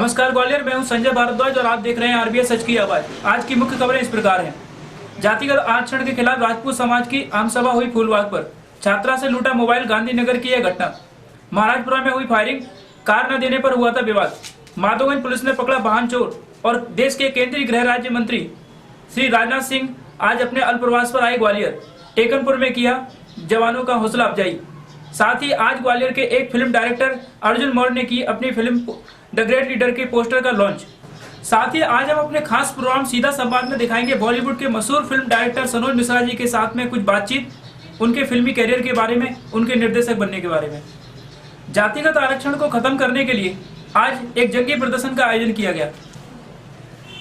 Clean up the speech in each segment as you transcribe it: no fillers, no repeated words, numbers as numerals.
नमस्कार ग्वालियर, मैं हूं संजय भारद्वाज और आप देख रहे हैं आरबीएस सच की आवाज। आज की मुख्य खबरें इस प्रकार हैं। जातिगत आरक्षण के खिलाफ राजपूत समाज की आम सभा हुई फूलबाग पर। छात्रा से लूटा मोबाइल, गांधीनगर की यह घटना। महाराजपुरा में हुई फायरिंग, कार न देने पर हुआ था विवाद। माधोगंज पुलिस ने पकड़ा वाहन चोर। और देश के केंद्रीय गृह राज्य मंत्री श्री राजनाथ सिंह आज अपने अल्पप्रवास पर आए ग्वालियर। टेकनपुर में किया जवानों का हौसला अफजाई। साथ ही आज ग्वालियर के एक फिल्म डायरेक्टर अर्जुन मौर्य ने की अपनी फिल्म द ग्रेट लीडर के पोस्टर का लॉन्च। साथ ही आज हम अपने खास प्रोग्राम सीधा संवाद में दिखाएंगे बॉलीवुड के मशहूर फिल्म डायरेक्टर सनोज मिश्रा जी के साथ में कुछ बातचीत, उनके फिल्मी कैरियर के बारे में, उनके निर्देशक बनने के बारे में। जातिगत आरक्षण को खत्म करने के लिए आज एक जंगी प्रदर्शन का आयोजन किया गया।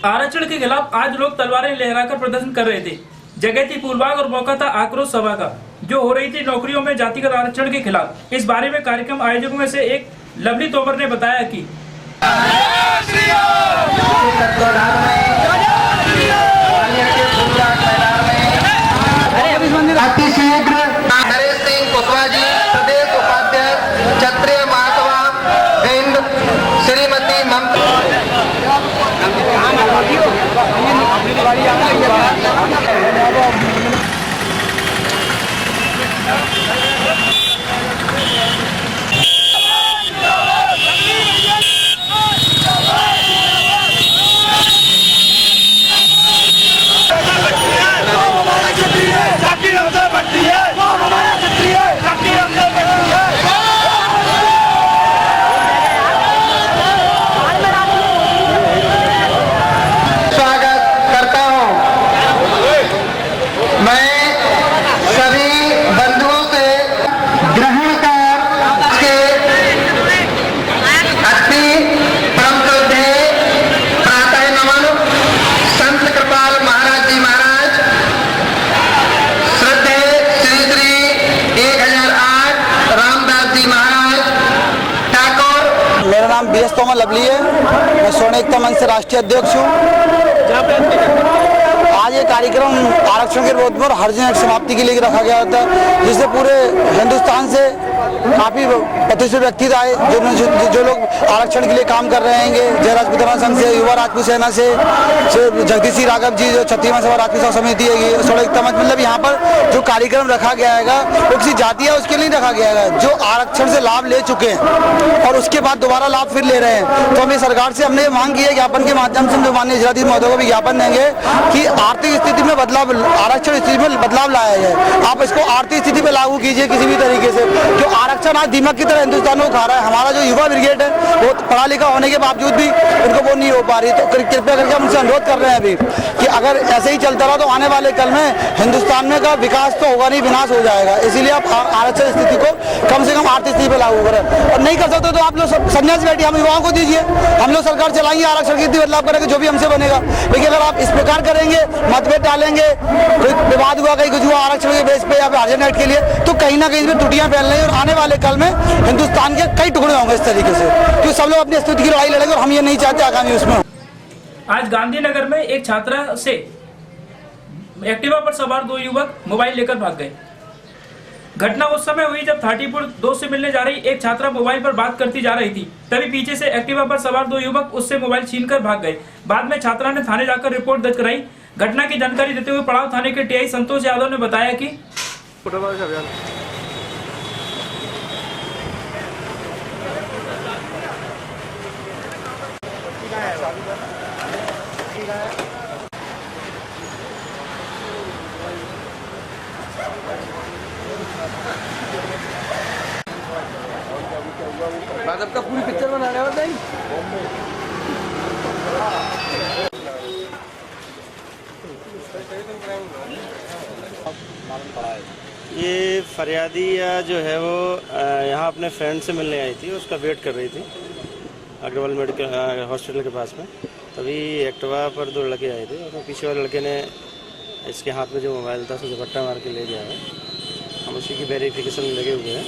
आरक्षण के खिलाफ आज लोग तलवारें लहराकर प्रदर्शन कर रहे थे। जगह थी फूलबाग और मौका था आक्रोश सभा का, जो हो रही थी नौकरियों में जातिगत आरक्षण के खिलाफ। इस बारे में कार्यक्रम आयोजकों में से एक लवली तोमर ने बताया कि अतिशीघ्र नरेश सिंह कुशवाहा जी, प्रदेश उपाध्यक्ष क्षत्रिय महासभा हिंद, श्रीमती ममता BS तोमर लवली है। मैं स्वर्ण एकता मंच से राष्ट्रीय अध्यक्ष हूँ। आज ये कार्यक्रम आरक्षण के विरोध में हर्ष समाप्ति के लिए रखा गया था, जिससे पूरे हिंदुस्तान से काफी प्रतिष्ठित व्यक्ति आए, जो लोग आरक्षण के लिए काम कर रहे हैं। जय राजपूत संघ से, युवा राजपूत सेना से जगदीश सिंह राघव जी, जो छत्तीसवां सभा राजपूत सेवा समिति है, स्वर्ण एकता मंच। मतलब यहाँ पर जो कार्यक्रम रखा गया है वो किसी जाति है उसके लिए रखा गया है, जो आरक्षण से लाभ ले चुके हैं और उसके बाद दोबारा लाभ फिर ले रहे हैं। तो हमें सरकार से हमने मांग की है, ज्ञापन के माध्यम से हम जो माननीय जिलाधीश महोदय को भी ज्ञापन देंगे कि आर्थिक स्थिति में बदलाव, आरक्षण स्थिति में बदलाव लाया जाए। आप इसको आर्थिक स्थिति में लागू कीजिए किसी भी तरीके से। जो आरक्षण आज दीमक की तरह हिंदुस्तान को खा रहा है, हमारा जो युवा ब्रिगेड है वो पढ़ा लिखा होने के बावजूद भी उनको वो नहीं हो पा रही। तो कृपया करके हम उनसे अनुरोध कर रहे हैं अभी कि अगर ऐसे ही चलता रहा तो आने वाले कल में हिंदुस्तान में का विकास तो होगा नहीं, विनाश हो जाएगा। इसीलिए आप आरक्षण स्थिति को कम से कम आर्थिक स्थिति पर लागू करें, और नहीं कर सकते तो आप लोग संन्यास बैठिए, हम युवाओं को दीजिए, हम लोग सरकार चलाएंगे, आरक्षण की स्थिति बदलाव करेंगे जो भी हमसे बनेगा। लेकिन अगर आप इस प्रकार करेंगे, मतभेद डालेंगे, कोई विवाद हुआ कहीं कुछ हुआ आरक्षण के बेस पे या फिर आरक्षण के लिए, तो कहीं ना कहीं इसमें त्रुटियां फैल रही है और आने वाले कल में हिंदुस्तान के कई टुकड़े होंगे इस तरीके से, क्योंकि सब लोग अपनी स्थिति की लड़ाई लड़ेंगे और हम ये नहीं चाहते आगामी उसमें। आज गांधीनगर में एक छात्रा से एक्टिवा पर सवार दो युवक मोबाइल लेकर भाग गए। घटना उस समय हुई जब थाटीपुर दोस्त से मिलने जा रही एक छात्रा मोबाइल पर बात करती जा रही थी। तभी पीछे से एक्टिवा पर सवार दो युवक उससे मोबाइल छीनकर भाग गए। बाद में छात्रा ने थाने जाकर रिपोर्ट दर्ज कराई। घटना की जानकारी देते हुए पड़ाव थाने के टीआई संतोष यादव ने बताया कि भाजपा का पूरी पिक्चर बना रहे हो नहीं? ये फरियादी जो है वो यहाँ अपने फ्रेंड से मिलने आई थी, उसका वेट कर रही थी अग्रवाल मेडिकल हॉस्पिटल के पास में। तभी एक्टिवा पर दो लड़के आए थे और पीछे वाले लड़के ने इसके हाथ में जो मोबाइल था उसको झपट्टा मार के ले गया है। हम उसी की वेरिफिकेशन में लगे हुए हैं,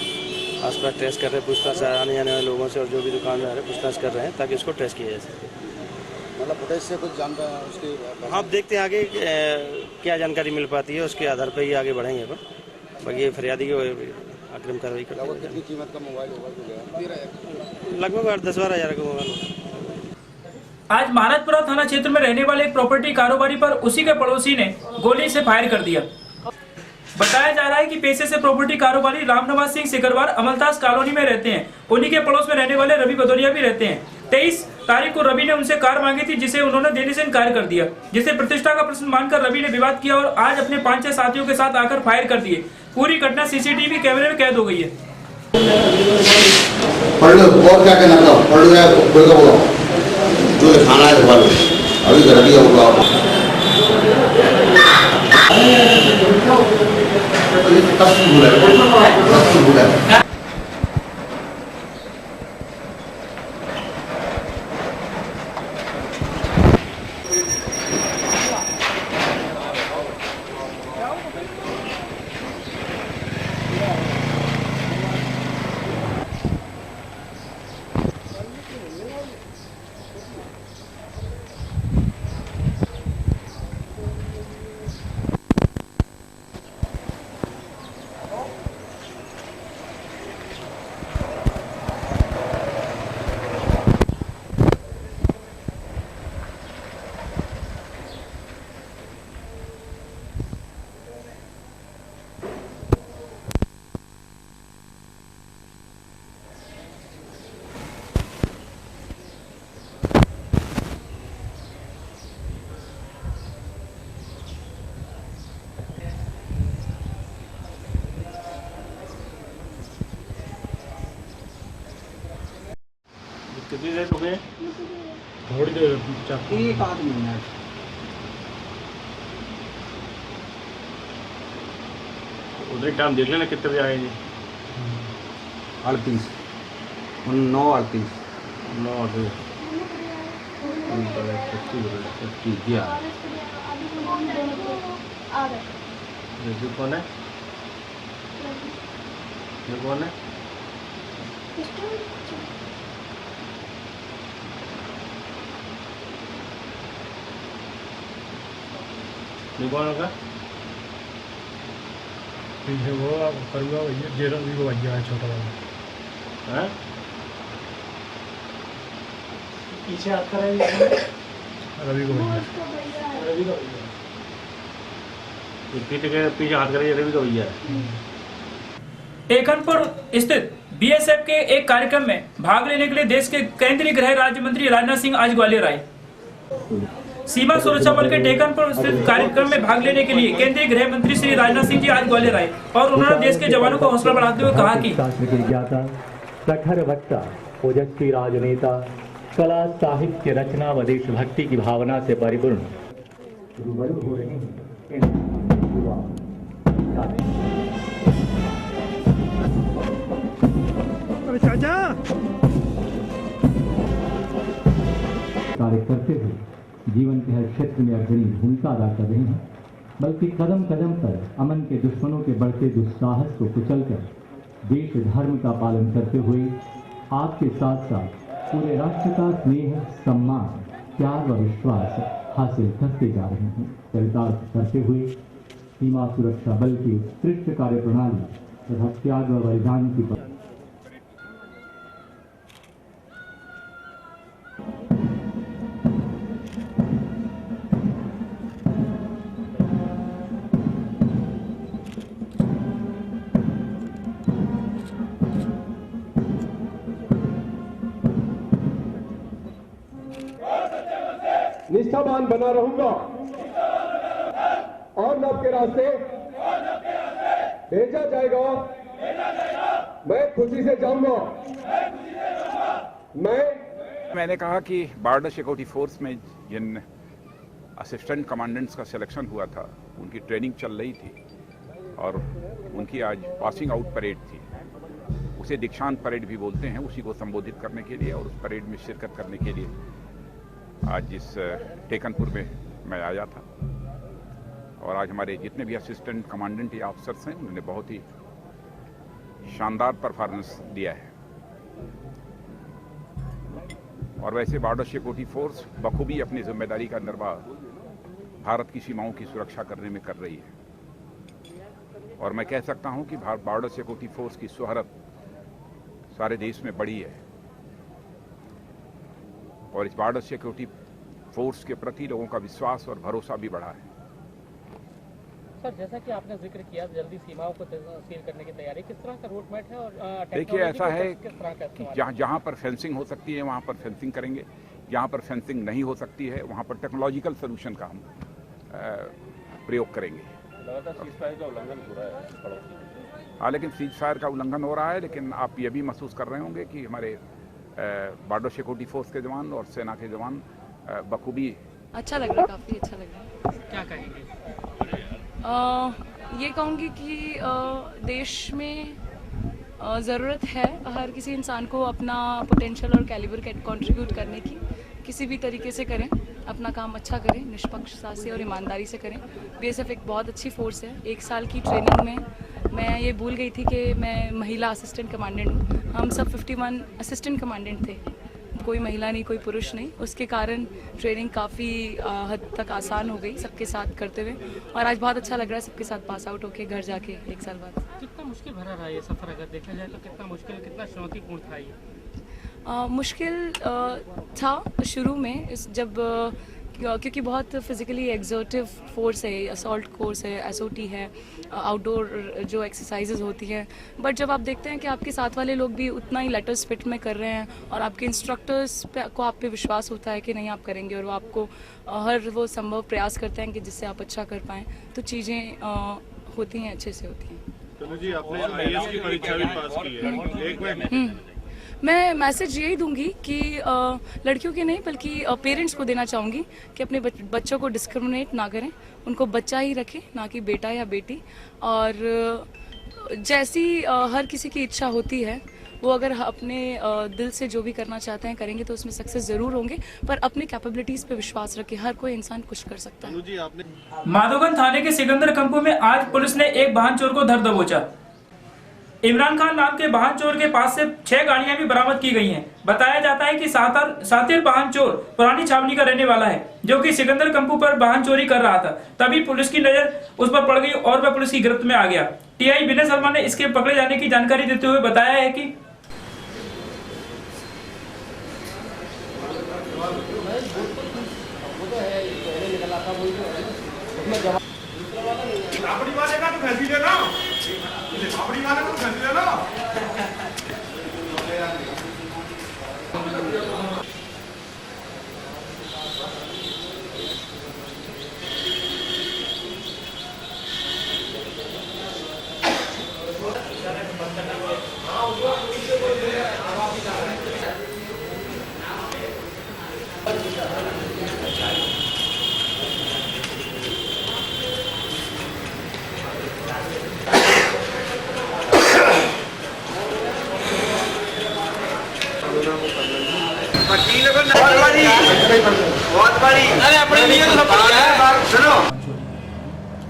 आसपास ट्रेस कर रहे हैं, पूछताछ आने जाने वाले लोगों से और जो भी दुकानदार है पूछताछ कर रहे हैं ताकि उसको ट्रेस किया जा सके। मतलब फुटेज से कुछ जानता है उसकी? हाँ, देखते हैं आगे क्या जानकारी मिल पाती है, उसके आधार पर ही आगे बढ़ेंगे। पर बाकी ये फरियादी की अग्रिम कार्रवाई करते हैं। कितनी कीमत का मोबाइल होगा? लगभग 10-12 हज़ार का मोबाइल। आज महाराजपुरा थाना क्षेत्र में रहने वाले एक प्रॉपर्टी कारोबारी पर उसी के पड़ोसी ने गोली से फायर कर दिया। बताया जा रहा है कि पेशे से प्रॉपर्टी कारोबारी रामनवाज सिंह सिकरवार अमलतास कॉलोनी में रहते हैं। उन्हीं के पड़ोस में रहने वाले रवि भदौरिया भी रहते हैं। 23 तारीख को रवि ने उनसे कार मांगी थी, जिसे उन्होंने देने से इनकार कर दिया, जिसे प्रतिष्ठा का प्रश्न मानकर रवि ने विवाद किया और आज अपने 5-6 साथियों के साथ आकर फायर कर दिए। पूरी घटना सीसीटीवी कैमरे में कैद हो गई है। पढ़ लो और क्या कहना था, पढ़ लो या बोल का बोलो जो खाना है खा लो, अभी घर भी होगा बुला कितनी देर हो गए? थोड़ी देर एक आध मिनट। उधर टाइम देख लेना कितने बजे आएंगे। 38 9:38 9 बजे ये कौन है? ये कौन है? कौन होगा? पीछे वो करूँगा भैया जेरन भी भैया है छोटा वाला हैं? पीछे हाथ करेंगे रवि को भैया पीछे हाथ करेंगे रवि का भैया है। टेकनपुर स्थित बीएसएफ के एक कार्यक्रम में भाग लेने के लिए देश के केंद्रीय गृह राज्य मंत्री राजनाथ सिंह आज ग्वालियर आए। सीमा सुरक्षा बल के टेकनपुर स्थित कार्यक्रम में भाग लेने के लिए केंद्रीय गृह मंत्री श्री राजनाथ सिंह जी आज ग्वालियर आए और उन्होंने देश के जवानों को हौसला बढ़ाते हुए कहा कि प्रखर वक्ता, ओजस्वी राजनेता, कला साहित्य रचना व देशभक्ति की भावना से परिपूर्ण रूबरू हो रहे हैं युवा कार्य करते हुए जीवन के हर क्षेत्र में अग्रणी भूमिका अदा कर रहे हैं, बल्कि कदम कदम पर अमन के दुश्मनों के बढ़ते दुस्साहस को कुचलकर देश धर्म का पालन करते हुए आपके साथ साथ पूरे राष्ट्र का स्नेह, सम्मान, प्यार व विश्वास हासिल करते जा रहे हैं। चरितार्थ करते हुए सीमा सुरक्षा बल की उत्कृष्ट कार्य प्रणाली तथा त्याग व बलिदान की निष्ठावान बना रहूंगा और नब के रास्ते भेजा जाएगा। मैं खुशी से जाऊंगा। मैंने कहा कि बॉर्डर सिक्योरिटी फोर्स में जिन असिस्टेंट कमांडेंट्स का सिलेक्शन हुआ था, उनकी ट्रेनिंग चल रही थी और उनकी आज पासिंग आउट परेड थी। उसे दीक्षांत परेड भी बोलते हैं। उसी को संबोधित करने के लिए और उस परेड में शिरकत करने के लिए आज इस टेकनपुर में मैं आया था। और आज हमारे जितने भी असिस्टेंट कमांडेंट या ऑफिसर्स हैं, उन्होंने बहुत ही शानदार परफॉर्मेंस दिया है। और वैसे बॉर्डर सिक्योरिटी फोर्स बखूबी अपनी जिम्मेदारी का निर्वाह भारत की सीमाओं की सुरक्षा करने में कर रही है। और मैं कह सकता हूं कि बॉर्डर सिक्योरिटी फोर्स की शोहरत सारे देश में बड़ी है। और इस बॉर्डर सिक्योरिटी फोर्स के प्रति लोगों का विश्वास और भरोसा भी बढ़ा है। सर, जैसा कि आपने जिक्र किया, जल्दी सीमाओं को सील करने की तैयारी, किस तरह का रोड मैप है और देखिए, ऐसा है किस तरह का कि जहाँ पर फेंसिंग हो सकती है वहाँ पर फेंसिंग करेंगे, जहाँ पर फेंसिंग नहीं हो सकती है वहाँ पर टेक्नोलॉजिकल सोल्यूशन का हम प्रयोग करेंगे। हाँ, लेकिन सीज फायर का उल्लंघन हो रहा है, लेकिन आप ये भी महसूस कर रहे होंगे कि हमारे बॉर्डर सिक्योरिटी फोर्स के जवान और सेना के जवान बखूबी। अच्छा लग रहा है, काफ़ी अच्छा लग रहा है। क्या कहेंगे? ये कहूँगी कि देश में ज़रूरत है हर किसी इंसान को अपना पोटेंशियल और कैलिबर कंट्रीब्यूट करने की। किसी भी तरीके से करें, अपना काम अच्छा करें, निष्पक्षता से और ईमानदारी से करें। बीएसएफ एक बहुत अच्छी फोर्स है। 1 साल की ट्रेनिंग में मैं ये भूल गई थी कि मैं महिला असिस्टेंट कमांडेंट हूँ। हम सब 51 असिस्टेंट कमांडेंट थे, कोई महिला नहीं, कोई पुरुष नहीं। उसके कारण ट्रेनिंग काफ़ी हद तक आसान हो गई सबके साथ करते हुए, और आज बहुत अच्छा लग रहा है सबके साथ पास आउट होके घर जाके 1 साल बाद। कितना मुश्किल भरा रहा ये सफ़र, अगर देखा जाए तो कितना मुश्किल, कितना चुनौतीपूर्ण था ये? मुश्किल था शुरू में, जब क्योंकि बहुत फिजिकली एग्जर्टिव फोर्स है, असॉल्ट कोर्स है, एसओटी है, आउटडोर जो एक्सरसाइजेज होती हैं। बट जब आप देखते हैं कि आपके साथ वाले लोग भी उतना ही लेटर स्पिट में कर रहे हैं और आपके इंस्ट्रक्टर्स को आप पे विश्वास होता है कि नहीं आप करेंगे, और वो आपको हर वो संभव प्रयास करते हैं कि जिससे आप अच्छा कर पाएँ, तो चीज़ें होती हैं, अच्छे से होती हैं। चलो जी, आपने आईएएस की परीक्षा भी पास की है, एक मिनट। मैं मैसेज यही दूंगी कि लड़कियों के नहीं बल्कि पेरेंट्स को देना चाहूँगी कि अपने बच्चों को डिस्क्रिमिनेट ना करें, उनको बच्चा ही रखें, ना कि बेटा या बेटी। और जैसी हर किसी की इच्छा होती है, वो अगर अपने दिल से जो भी करना चाहते हैं करेंगे तो उसमें सक्सेस ज़रूर होंगे, पर अपने कैपेबिलिटीज़ पे विश्वास रखें। हर कोई इंसान कुछ कर सकता है। माधोगंज थाने के सिकंदर कंपू में आज पुलिस ने एक वाहन चोर को धर दबोचा। इमरान खान नाम के वाहन चोर के पास से 6 गाड़ियां भी बरामद की गई हैं। बताया जाता है कि सातिर वाहन चोर पुरानी छावनी का रहने वाला है, जो कि सिकंदर कंपू पर वाहन चोरी कर रहा था। तभी पुलिस की नजर उस पर पड़ गई और वह पुलिस की गिरफ्त में आ गया। टीआई विनय शर्मा ने इसके पकड़े जाने की जानकारी देते हुए बताया है कि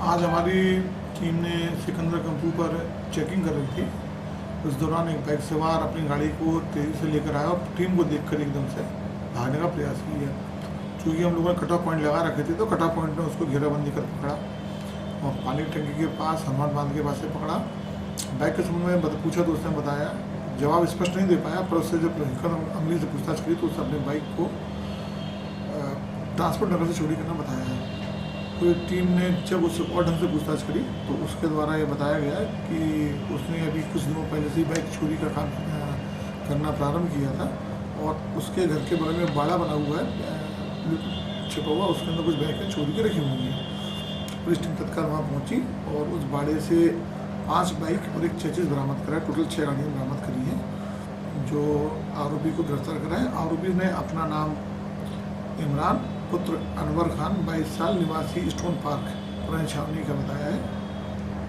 आज हमारी टीम ने सिकंदर कंपू पर चेकिंग कर रही थी। उस दौरान एक बाइक सवार अपनी गाड़ी को तेज़ी से लेकर आया और टीम को देखकर एकदम से भागने का प्रयास किया। क्योंकि हम लोगों ने कट ऑफ पॉइंट लगा रखे थे, तो कट ऑफ पॉइंट में उसको घेराबंदी कर पकड़ा और पानी की टंकी के पास, हनुमान बांध के पास से पकड़ा। बाइक के संबंध में पूछा तो उसने बताया, जवाब स्पष्ट नहीं दे पाया, पर उससे जब अमली से पूछताछ की तो उसने अपनी बाइक को ट्रांसपोर्ट नगर से चोरी करना बताया है। तो टीम ने जब उससे और ढंग से पूछताछ करी तो उसके द्वारा ये बताया गया कि उसने अभी कुछ दिनों पहले से बाइक चोरी का काम करना प्रारंभ किया था, और उसके घर के बगल में बाड़ा बना हुआ है छिपा हुआ, उसके अंदर कुछ बाइकें चोरी की रखी हुई हैं। पुलिस टीम तत्काल वहाँ पहुँची और उस बाड़े से 5 बाइक और एक चेचिस बरामद करा। टोटल 6 गाड़ियाँ बरामद करी हैं, जो आरोपी को गिरफ्तार करा है। आरोपी ने अपना नाम इमरान पुत्र अनवर खान 22 साल निवासी स्टोन पार्क पुरानी छावनी का बताया है,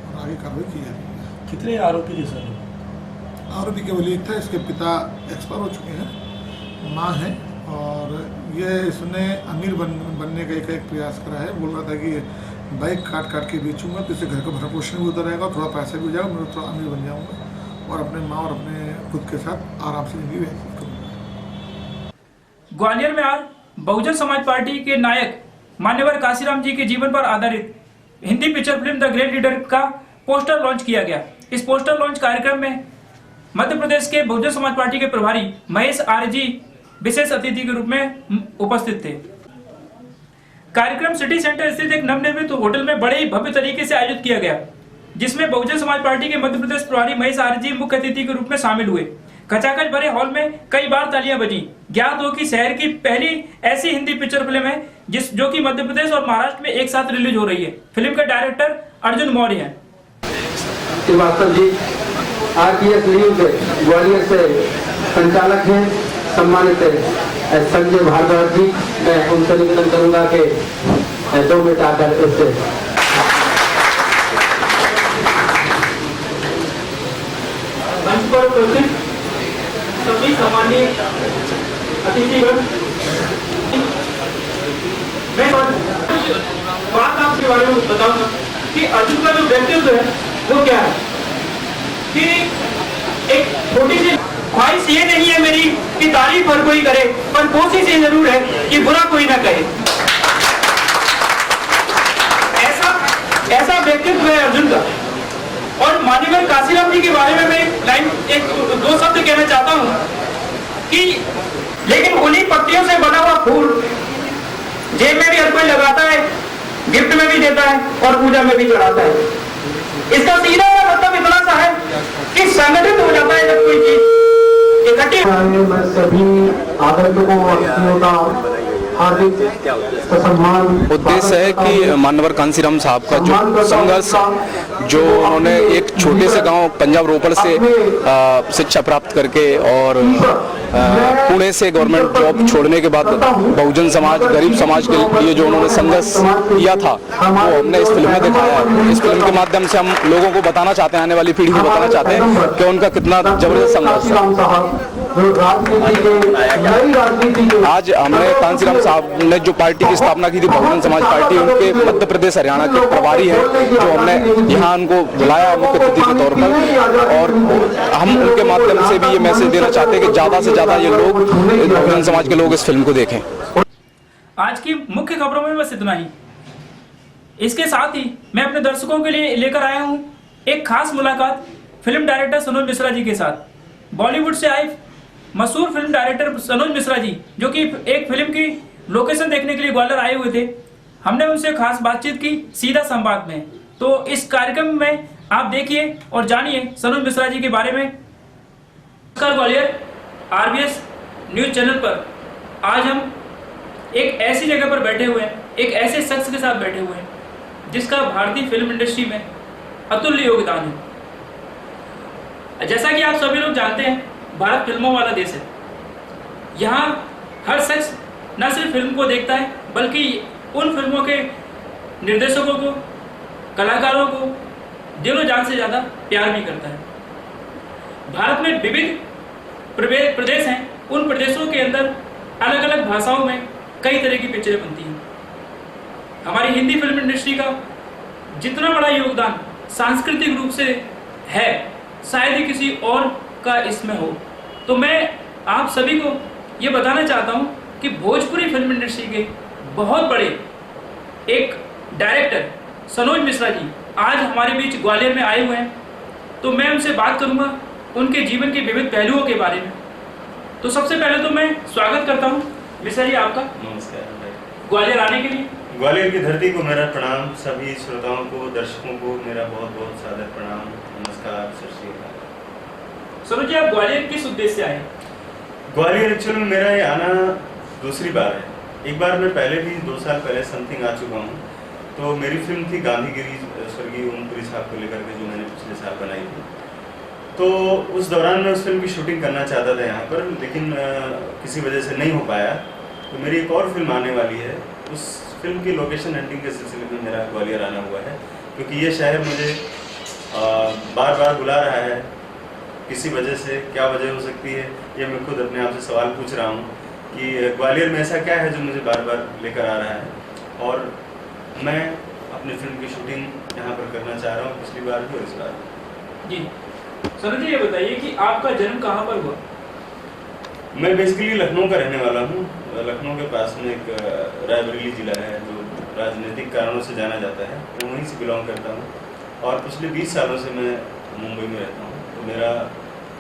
और आगे कार्रवाई की जा रही है। कितने आरोपी थे सर? आरोपी केवल एक था, इसके पिता एक्सपायर हो चुके हैं, माँ है, और ये इसने अमीर बनने का एक प्रयास करा है। बोल रहा था कि बाइक काट के बेचूंगा तो इससे घर का भरण पोषण भी होता रहेगा, थोड़ा पैसा भी हो जाएगा, मैं थोड़ा अमीर बन जाऊँगा और अपने माँ और अपने खुद के साथ आराम से जिंदगी व्यतीत करूँगा। ग्वालियर में आज बहुजन समाज पार्टी के नायक मान्यवर काशीराम जी के जीवन पर आधारित Hindi picture film the great leader का पोस्टर लॉन्च किया गया। इस पोस्टर लॉन्च कार्यक्रम में मध्य प्रदेश के बहुजन समाज पार्टी के प्रभारी महेश आर्य जी विशेष अतिथि के रूप में उपस्थित थे। कार्यक्रम सिटी सेंटर स्थित एक नवनिर्मित होटल में बड़े ही भव्य तरीके से आयोजित किया गया, जिसमें बहुजन समाज पार्टी के मध्य प्रदेश प्रभारी महेश आर्य जी मुख्य अतिथि के रूप में शामिल हुए। खचाखच भरे हॉल में कई बार तालियां बजी। ज्ञात हो कि शहर की पहली ऐसी हिंदी पिक्चर फिल्म है जो कि मध्य प्रदेश और महाराष्ट्र में एक साथ रिलीज हो रही है। फिल्म के डायरेक्टर अर्जुन मौर्य हैं। श्रीवास्तव जी RPS न्यूज ग्वालियर से संचालक हैं, सम्मानित संजय भारद्वाज जी, मैं उनसे निवेदन करूंगा कि 2 मिनट आकर इससे मंच पर उपस्थित सभी सामान्य अतिथिगण, मैं बात आपके बारे में बताऊंगा कि अर्जुन का जो व्यक्तित्व है वो क्या है। कि एक छोटी सी ख्वाहिश ये नहीं है मेरी कि तारीफ हर कोई करे, पर कोशिश ये जरूर है कि बुरा कोई ना कहे। ऐसा व्यक्तित्व है अर्जुन का। और माननीय काशीराम जी के बारे में मैं एक 2 शब्द कहना चाहता हूँ कि लेकिन उन्हीं पत्तियों से बना हुआ फूल जेब में भी हर कोई लगाता है, गिफ्ट में भी देता है और पूजा में भी चढ़ाता है। इसका सीधा मतलब इतना सा है कि संगठित हो जाता है जब कोई चीज इकट्ठी। मैं सभी आगंतुकों का हार्दिक सम्मान। उद्देश्य है कि मानवर कांसीराम साहब का जो संघर्ष, जो उन्होंने एक छोटे से गांव पंजाब रोपड़ से शिक्षा प्राप्त करके और पुणे से गवर्नमेंट जॉब छोड़ने के बाद बहुजन समाज, गरीब समाज के लिए जो उन्होंने संघर्ष किया था, वो हमने इस फिल्म में दिखाया है। इस फिल्म के माध्यम से हम लोगों को बताना चाहते हैं, आने वाली पीढ़ी को बताना चाहते हैं कि उनका कितना जबरदस्त संघर्ष है। आज हमने कांसीराम साहब ने जो पार्टी की स्थापना की थी, बहुजन समाज पार्टी, उनके मध्य प्रदेश हरियाणा के प्रभारी हैं, जो हमने यहाँ उनको बुलाया मुख्य अतिथि के तौर पर। और हम उनके माध्यम से भी ये मैसेज देना चाहते हैं कि ज्यादा से ज्यादा ये लोग, बहुजन समाज के लोग, इस फिल्म को देखें। आज की मुख्य खबरों में बस इतना ही। इसके साथ ही मैं अपने दर्शकों के लिए लेकर आया हूँ एक खास मुलाकात फिल्म डायरेक्टर सनोज मिश्रा जी के साथ। बॉलीवुड से आए मशहूर फिल्म डायरेक्टर सनोज मिश्रा जी, जो कि एक फिल्म की लोकेशन देखने के लिए ग्वालियर आए हुए थे, हमने उनसे खास बातचीत की सीधा संवाद में। तो इस कार्यक्रम में आप देखिए और जानिए सनोज मिश्रा जी के बारे में। नमस्कार ग्वालियर RBS न्यूज चैनल पर आज हम एक ऐसी जगह पर बैठे हुए हैं, एक ऐसे शख्स के साथ बैठे हुए हैं जिसका भारतीय फिल्म इंडस्ट्री में अतुल्य योगदान है। जैसा कि आप सभी लोग जानते हैं, भारत फिल्मों वाला देश है। यहाँ हर शख्स न सिर्फ फिल्म को देखता है, बल्कि उन फिल्मों के निर्देशकों को, कलाकारों को दिलो जान से ज़्यादा प्यार भी करता है। भारत में विविध प्रदेश हैं, उन प्रदेशों के अंदर अलग अलग भाषाओं में कई तरह की पिक्चरें बनती हैं। हमारी हिंदी फिल्म इंडस्ट्री का जितना बड़ा योगदान सांस्कृतिक रूप से है, शायद ही किसी और का इसमें हो। तो मैं आप सभी को ये बताना चाहता हूँ कि भोजपुरी फिल्म इंडस्ट्री के बहुत बड़े एक डायरेक्टर सनोज मिश्रा जी आज हमारे बीच ग्वालियर में आए हुए हैं। तो मैं उनसे बात करूँगा उनके जीवन के विविध पहलुओं के बारे में। तो सबसे पहले तो मैं स्वागत करता हूँ मिश्रा जी आपका। नमस्कार भाई। ग्वालियर आने के लिए ग्वालियर की धरती को मेरा प्रणाम, सभी श्रोताओं को, दर्शकों को मेरा बहुत बहुत सादर प्रणाम, नमस्कार, सत श्री अकाल। सनोज जी, आप ग्वालियर किस उद्देश्य से आए? ग्वालियर एक्चुअल में मेरा ये आना दूसरी बार है। एक बार मैं पहले भी 2 साल पहले समथिंग आ चुका हूँ। तो मेरी फिल्म थी गांधीगिरी, स्वर्गीय ओमपुरी साहब को लेकर के, जो मैंने पिछले साल बनाई थी। तो उस दौरान मैं उस फिल्म की शूटिंग करना चाहता था यहाँ पर, लेकिन किसी वजह से नहीं हो पाया। तो मेरी एक और फिल्म आने वाली है, उस फिल्म की लोकेशन हंटिंग के सिलसिले में मेरा ग्वालियर आना हुआ है, क्योंकि ये शहर मुझे बार बार बुला रहा है। किसी वजह से, क्या वजह हो सकती है, ये मैं खुद अपने आप से सवाल पूछ रहा हूँ कि ग्वालियर में ऐसा क्या है जो मुझे बार बार लेकर आ रहा है। और मैं अपनी फिल्म की शूटिंग यहाँ पर करना चाह रहा हूँ, पिछली बार भी और इस बार जी। सर जी, ये बताइए कि आपका जन्म कहाँ पर हुआ? मैं बेसिकली लखनऊ का रहने वाला हूँ। लखनऊ के पास में एक रायबरेली जिला है जो राजनीतिक कारणों से जाना जाता है, मैं वहीं से बिलोंग करता हूँ। और पिछले 20 सालों से मैं मुंबई में रहता हूँ। तो मेरा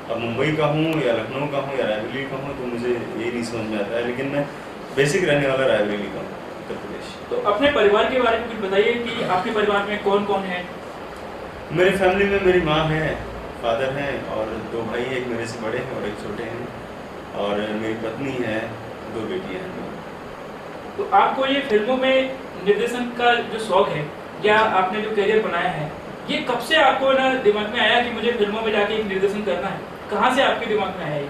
अब मुंबई का हूँ या लखनऊ का हूँ या रायबरेली का हूँ, तो मुझे यही नहीं समझ में आता है, लेकिन मैं बेसिक रहने वाला रायबरेली का हूँ। उत्तर प्रदेश। तो अपने परिवार के बारे में कुछ बताइए कि आपके परिवार में कौन कौन है? मेरी फैमिली में मेरी माँ है, फादर हैं और 2 भाई, एक मेरे से बड़े हैं और एक छोटे हैं, और मेरी पत्नी है, 2 बेटियां हैं। तो आपको ये फिल्मों में निर्देशन का जो शौक है या आपने जो करियर बनाया है, ये कब से आपको ना दिमाग में आया कि मुझे फिल्मों में जाके एक निर्देशन करना है? कहाँ से आपके दिमाग में आया ये?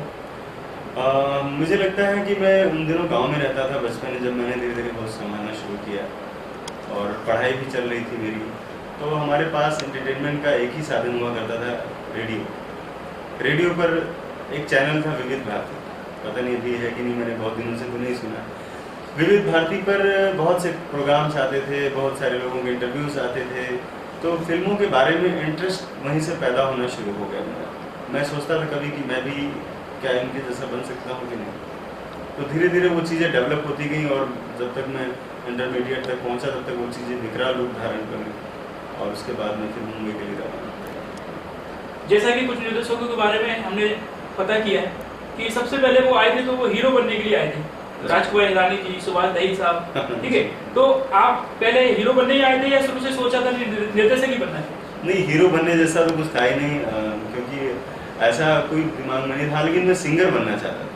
मुझे लगता है कि मैं उन दिनों गांव में रहता था बचपन में, जब मैंने धीरे धीरे बहुत संभालना शुरू किया और पढ़ाई भी चल रही थी मेरी, तो हमारे पास एंटरटेनमेंट का एक ही साधन हुआ करता था, रेडियो। रेडियो पर एक चैनल था विविध भारती, पता नहीं अभी है कि नहीं, मैंने बहुत दिनों से तो नहीं सुना। विविध भारती पर बहुत से प्रोग्राम्स आते थे, बहुत सारे लोगों के इंटरव्यूज आते थे, तो फिल्मों के बारे में इंटरेस्ट वहीं से पैदा होना शुरू हो गया मेरा। मैं सोचता था कभी कि मैं भी क्या इनके जैसा बन सकता हूँ कि नहीं। तो धीरे धीरे वो चीज़ें डेवलप होती गई और जब तक मैं इंटरमीडिएट तक पहुँचा तब तक वो चीज़ें विकराल रूप धारण कर गई और उसके बाद मैं फिर मुंबई के लिए रवाना। जैसा कि कुछ निर्देशकों के बारे में हमने पता किया है कि सबसे पहले वो आए थे तो वो हीरो बनने के लिए आए थे, राजकुमार हिरानी जी, सुभाष दही साहब, ठीक है। तो आप पहले हीरो बनने ही आए थे या शुरू से सोचा था निर्देशक ही बनना है? नहीं, हीरो बनने जैसा तो कुछ था ही नहीं, क्योंकि ऐसा कोई दिमाग में नहीं था, लेकिन मैं सिंगर बनना चाहता था,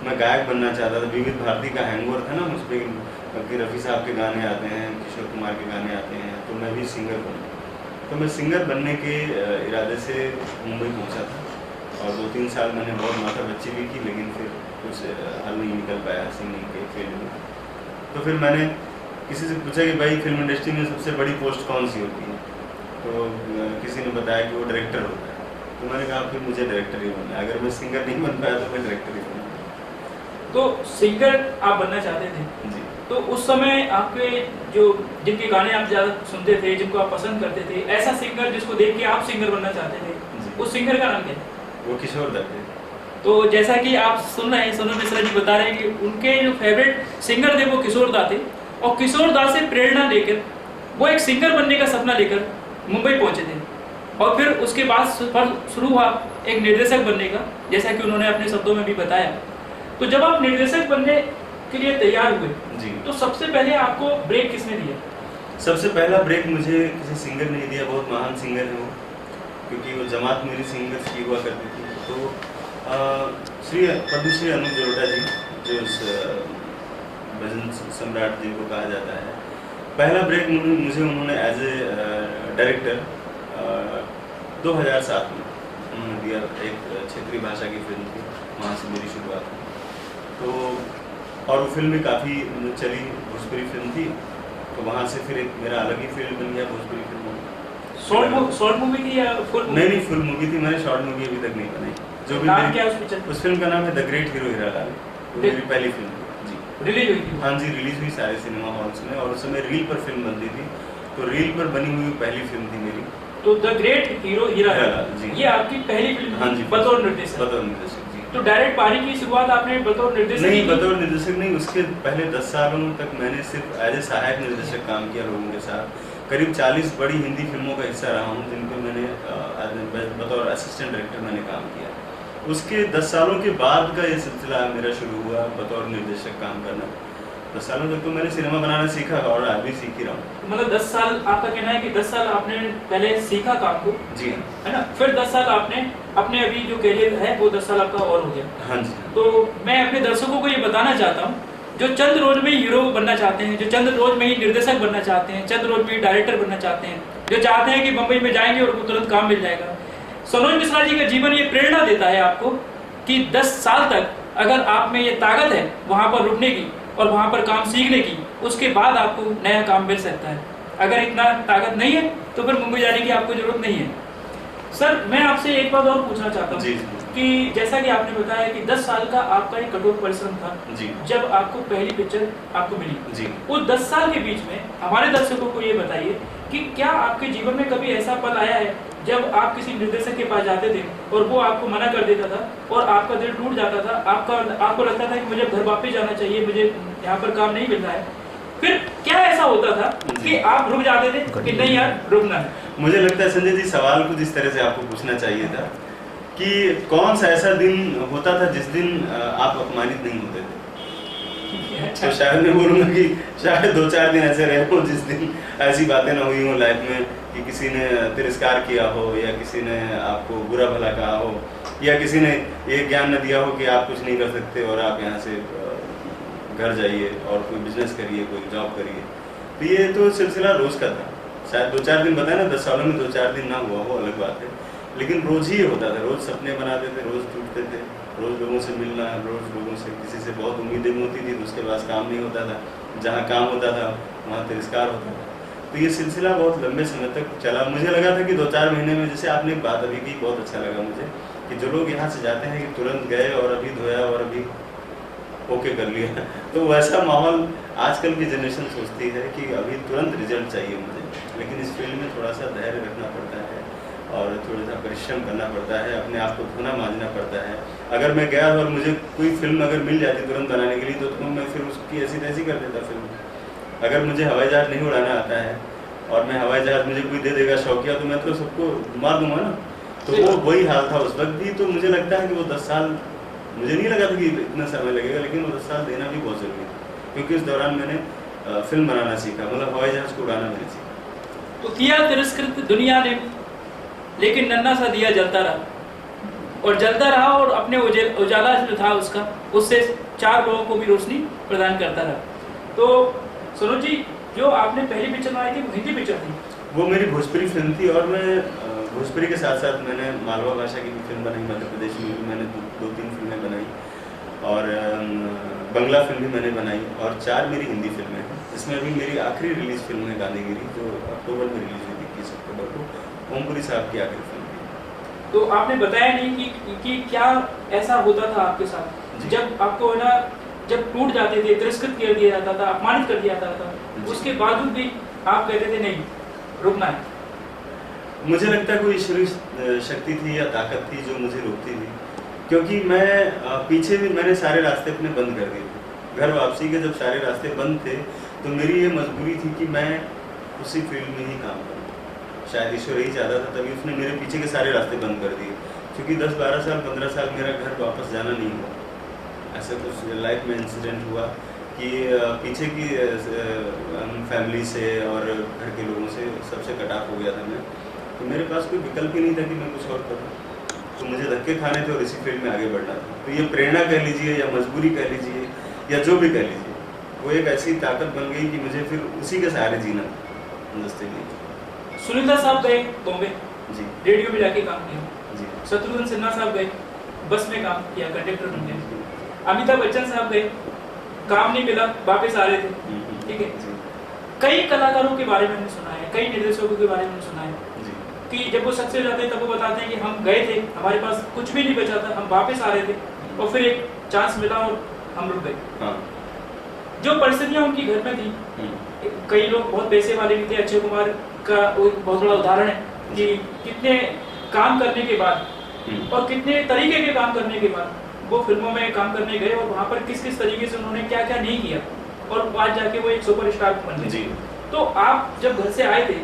मैं गायक बनना चाहता था। विविध भारती का हैंगओवर था ना मुझ पर कि रफ़ी साहब के गाने आते हैं, किशोर कुमार के गाने आते हैं, तो मैं भी सिंगर बनूँ। तो मैं सिंगर बनने के इरादे से मुंबई पहुँचा था और 2-3 साल मैंने बहुत माथा बच्ची भी की, लेकिन फिर कुछ हल नहीं निकल पाया सिंगिंग के फील्ड में। तो फिर मैंने किसी से पूछा कि भाई फिल्म इंडस्ट्री में सबसे बड़ी पोस्ट कौन सी होती है, तो किसी ने बताया कि वो डायरेक्टर होता है। तो मैंने कहा फिर मुझे डायरेक्टर ही बनना है, अगर मैं सिंगर नहीं बन पाया तो मैं डायरेक्टर ही बनूँगा। तो सिंगर आप बनना चाहते थे जी। तो उस समय आपके जो जिनके गाने आप ज़्यादा सुनते थे, जिनको आप पसंद करते थे, ऐसा सिंगर जिसको देख के आप सिंगर बनना चाहते थे, उस सिंगर का नाम क्या है? वो किशोर दा थे। तो जैसा कि आप सुन रहे हैं, सोनू मिश्रा जी बता रहे हैं कि उनके जो फेवरेट सिंगर थे वो किशोर दा थे, और किशोर दा से प्रेरणा लेकर वो एक सिंगर बनने का सपना लेकर मुंबई पहुंचे थे, और फिर उसके बाद सफर शुरू हुआ एक निर्देशक बनने का, जैसा कि उन्होंने अपने शब्दों में भी बताया। तो जब आप निर्देशक बनने के लिए तैयार हुए जी, तो सबसे पहले आपको ब्रेक किसने दिया? सबसे पहला ब्रेक मुझे किसी सिंगर ने दिया, बहुत महान सिंगर है वो, क्योंकि वो जमात मेरी सिंगर्स की हुआ करती थी। तो श्री पद्मश्री अनूप जलोटा जी, जो उस भजन सम्राट जी को कहा जाता है, पहला ब्रेक मुझे उन्होंने एज ए डायरेक्टर 2007 में उन्होंने दिया। एक क्षेत्रीय भाषा की फिल्म थी, वहाँ से मेरी शुरुआत हुई। तो और वो फिल्म भी काफ़ी चली, भोजपुरी फिल्म थी, तो वहाँ से फिर एक मेरा अलग ही फील्ड बन गया भोजपुरी फिल्म। शॉर्ट मूवी थी या फुल? नहीं, फुल मूवी थी। मैंने शॉर्ट मूवी अभी तक नहीं बनाई। जो भी नाम क्या है उस फिल्म का नाम है द ग्रेट हीरो हीरालाल, वो मेरी पहली फिल्म थी जी। रिलीज हुई थी? हाँ जी, रिलीज हुई सारे सिनेमा हॉल्स में, और उस समय रील पर फिल्म बनती थी, तो रील पर बनी हुई पहली फिल्म थी मेरी। तो द ग्रेट हीरो हीरालाल जी, ये आपकी पहली फिल्म? हाँ जी, बतौर निर्देशक? बतौर निर्देशक जी। तो डायरेक्ट पारी की शुरुआत आपने बतौर निर्देशक? नहीं, बतौर निर्देशक नहीं, उसके पहले 10 सालों तक मैंने सिर्फ एज ए सहायक निर्देशक काम किया लोगों के साथ। करीब 40 बड़ी हिंदी फिल्मों का हिस्सा रहा हूँ, जिनको मैंने बतौर असिस्टेंट डायरेक्टर मैंने काम किया। उसके 10 सालों के बाद का ये सिलसिला मेरा शुरू हुआ बतौर निर्देशक काम करना। 10 सालों तक तो मैंने सिनेमा बनाना सीखा और आज भी सीख ही रहा हूँ। मतलब 10 साल आपका कहना है कि 10 साल आपने पहले सीखा काम को? जी हाँ। है ना, फिर 10 साल आपने अपने अभी जो करियर है वो 10 साल आपका और हो गया। हाँ जी। तो मैं अपने दर्शकों को ये बताना चाहता हूँ, जो चंद रोज में ही हीरो बनना चाहते हैं, जो चंद रोज में ही निर्देशक बनना चाहते हैं, चंद रोज में ही डायरेक्टर बनना चाहते हैं, जो चाहते हैं कि मुंबई में जाएंगे और उनको तुरंत काम मिल जाएगा, सनोज मिश्रा जी का जीवन ये प्रेरणा देता है आपको कि 10 साल तक अगर आप में ये ताकत है वहाँ पर रुकने की और वहाँ पर काम सीखने की, उसके बाद आपको नया काम मिल सकता है। अगर इतना ताकत नहीं है तो फिर मुंबई जाने की आपको जरूरत नहीं है। सर, मैं आपसे एक बात और पूछना चाहता हूँ कि जैसा कि आपने बताया कि 10 साल का आपका एक कठोर परिश्रम था जी, जब आपको पहली पिक्चर आपको मिली जी। उस 10 साल के बीच में हमारे दर्शकों को ये बताइए कि क्या आपके जीवन में कभी ऐसा पल आया है जब आप किसी निर्देशक के पास जाते थे और वो आपको मना कर देता था और आपका दिल टूट जाता था, आपको लगता था कि मुझे घर वापस जाना चाहिए, मुझे यहाँ पर काम नहीं मिल रहा है, फिर क्या ऐसा होता था कि आप रुक जाते थे कि नहीं यार रुकना है? मुझे लगता है संजय जी सवाल कुछ इस तरह से आपको पूछना चाहिए था कि कौन सा ऐसा दिन होता था जिस दिन आप अपमानित नहीं होते थे। तो शायद मैं बोलूँगा कि शायद 2-4 दिन ऐसे रहे हो जिस दिन ऐसी बातें ना हुई हो लाइफ में कि किसी ने तिरस्कार किया हो या किसी ने आपको बुरा भला कहा हो या किसी ने ये ज्ञान न दिया हो कि आप कुछ नहीं कर सकते और आप यहाँ से घर जाइए और कोई बिजनेस करिए, कोई जॉब करिए। तो ये तो सिलसिला रोज़ का था। शायद 2-4 दिन बताए ना, 10 सालों में 2-4 दिन ना हुआ हो अलग बात है, लेकिन रोज़ ही होता था। रोज़ सपने बनाते थे, रोज़ टूटते थे, रोज़ लोगों से मिलना, रोज़ लोगों से किसी से बहुत उम्मीदें होती थी तो उसके पास काम नहीं होता था, जहाँ काम होता था वहाँ तिरस्कार होता था। तो ये सिलसिला बहुत लंबे समय तक चला। मुझे लगा था कि 2-4 महीने में, जैसे आपने एक बात अभी की, बहुत अच्छा लगा मुझे कि जो लोग यहाँ से जाते हैं कि तुरंत गए और अभी धोया और अभी ओके कर लिया, तो वैसा माहौल आजकल की जनरेशन सोचती है कि अभी तुरंत रिजल्ट चाहिए मुझे। लेकिन इस फील्ड में थोड़ा सा धैर्य रखना पड़ता है और थोड़ा सा परिश्रम करना पड़ता है, अपने आप को धोना मांझना पड़ता है। अगर मैं गया और मुझे कोई फिल्म अगर मिल जाती तुरंत बनाने के लिए तो मैं फिर उसकी ऐसी तैसी कर देता फिल्म। अगर मुझे हवाई जहाज नहीं उड़ाना आता है और मैं हवाई जहाज मुझे कोई दे देगा शौकिया तो मैं तो सबको मार दूंगा ना। तो वो वही हाल था उस वक्त भी। तो मुझे लगता है कि वो 10 साल, मुझे नहीं लगा था कि इतना समय लगेगा, लेकिन वो 10 साल देना भी बहुत ज़रूरी था क्योंकि इस दौरान मैंने फिल्म बनाना सीखा, मतलब हवाई जहाज को उड़ाना मैंने सीखा। तो किया तिरस्कृत दुनिया ने, लेकिन नन्हा सा दिया जलता रहा और जलता रहा और अपने उजाला जो था उसका, उससे 4 लोगों को भी रोशनी प्रदान करता रहा। तो सरोज जी, जो आपने पहली पिक्चर बनाई थी वो हिंदी पिक्चर थी? वो मेरी भोजपुरी फिल्म थी और मैं भोजपुरी के साथ साथ मैंने मालवा भाषा की भी फिल्म बनाई, मध्य प्रदेश में भी मैंने 2-3 फिल्में बनाई और बंगला फिल्म भी मैंने बनाई और 4 मेरी हिंदी फिल्में हैं, जिसमें अभी मेरी आखिरी रिलीज फिल्म है गांधीगिरी, जो अक्टूबर में रिलीज हुई थी 21 अक्टूबर को, ओमपुरी साहब की आखिरी फिल्म थी। तो आपने बताया नहीं कि क्या ऐसा होता था आपके साथ जब आपको है ना, जब टूट जाते थे, तिरस्कृत कर दिया जाता था, अपमानित कर दिया जाता था, उसके बावजूद भी आप कहते थे नहीं रुकना है? मुझे लगता है कोई ईश्वरीय शक्ति थी या ताकत थी जो मुझे रोकती थी, क्योंकि मैं पीछे भी मैंने सारे रास्ते अपने बंद कर दिए थे। घर वापसी के जब सारे रास्ते बंद थे तो मेरी ये मजबूरी थी कि मैं उसी फील्ड में ही काम करूँ। शायद ईश्वर यही चाहता था, तभी उसने मेरे पीछे के सारे रास्ते बंद कर दिए। क्योंकि 10-12 साल 15 साल मेरा घर वापस जाना नहीं हुआ। ऐसा कुछ लाइफ में इंसिडेंट हुआ कि पीछे की फैमिली से और घर के लोगों से सबसे कट ऑफ हो गया था मैं। तो मेरे पास कोई विकल्प ही नहीं था कि मैं कुछ और करूँ, तो मुझे धक्के खाने थे और इसी फील्ड में आगे बढ़ना था। तो ये प्रेरणा कह लीजिए या मजबूरी कह लीजिए या जो भी कह लीजिए, वो एक ऐसी ताकत बन गई कि मुझे फिर उसी के सहारे जीना नमस्ते नहीं। सुनीता साहब गए बॉम्बे जी, रेडियो में जाके काम किया जी। शत्रुघ्न सिन्हा साहब गए, बस में काम किया, कंडक्टर बन गए। अमिताभ बच्चन साहब गए, काम नहीं मिला, वापस आ रहे थे, ठीक है। कई कलाकारों के बारे में हमने सुना है, कई निर्देशकों के बारे में सुना है कि जब वो सक्सेस जाते हैं तब वो बताते हैं कि हम गए थे, हमारे पास कुछ भी नहीं बचा था, हम वापस आ रहे थे और फिर एक चांस मिला और हम रुक गए। जो परिस्थितियां उनकी घर में थी, कई लोग बहुत पैसे वाले भी थे। अक्षय कुमार का एक बहुत बड़ा उदाहरण है कि कितने काम करने के बाद और कितने तरीके के काम करने के बाद वो फिल्मों में काम करने गए और वहाँ पर किस किस तरीके से उन्होंने क्या क्या नहीं किया और आज जाके वो एक सुपरस्टार बन गए। तो आप जब घर से आए थे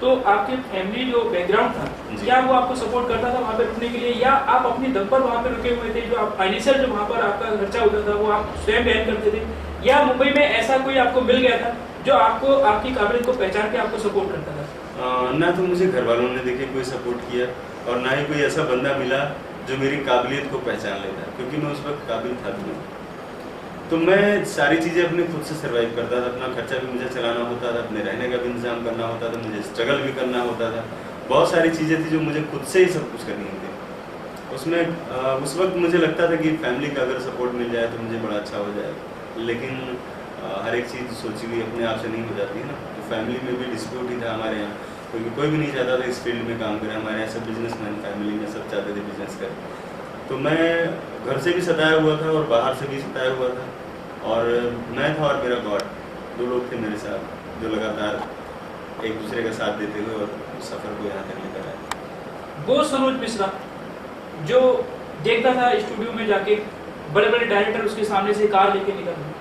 तो आपके फैमिली जो बैकग्राउंड था, क्या वो आपको सपोर्ट करता था वहाँ पे रुकने के लिए, या आप अपनी दम पर वहाँ पे रुके हुए थे? जो आप फाइनेंशियल जो वहाँ पर आपका खर्चा होता था वो आप स्वयं वहन करते थे, या मुंबई में ऐसा कोई आपको मिल गया था जो आपको आपकी काबिलियत को पहचान के आपको सपोर्ट करता था? ना तो मुझे घर वालों ने देखे कोई सपोर्ट किया और ना ही कोई ऐसा बंदा मिला जो मेरी काबिलियत को पहचान लेता, क्योंकि मैं उस वक्त काबिल था भी नहीं। तो मैं सारी चीज़ें अपने खुद से सर्वाइव करता था। अपना खर्चा भी मुझे चलाना होता था, अपने रहने का भी इंतजाम करना होता था, मुझे स्ट्रगल भी करना होता था। बहुत सारी चीज़ें थी जो मुझे खुद से ही सब कुछ करनी होती। उसमें उस वक्त मुझे लगता था कि फैमिली का अगर सपोर्ट मिल जाए तो मुझे बड़ा अच्छा हो जाएगा, लेकिन हर एक चीज़ सोची हुई अपने आप से नहीं हो जाती है ना। तो फैमिली में भी डिस्प्यूट ही था हमारे यहाँ, क्योंकि कोई भी नहीं चाहता था इस फील्ड में काम करे। हमारे यहाँ सब बिजनेसमैन फैमिली में सब चाहते थे बिजनेस करें। तो मैं घर से भी सताया हुआ था और बाहर से भी सताया हुआ था, और मैं था और मेरा गॉड, 2 लोग थे मेरे साथ जो लगातार एक दूसरे का साथ देते हुए और सफ़र को यहाँ तक लेकर आए। वो सरोज मिश्रा जो देखता था स्टूडियो में जाके बड़े बड़े डायरेक्टर उसके सामने से कार लेके निकल रहे,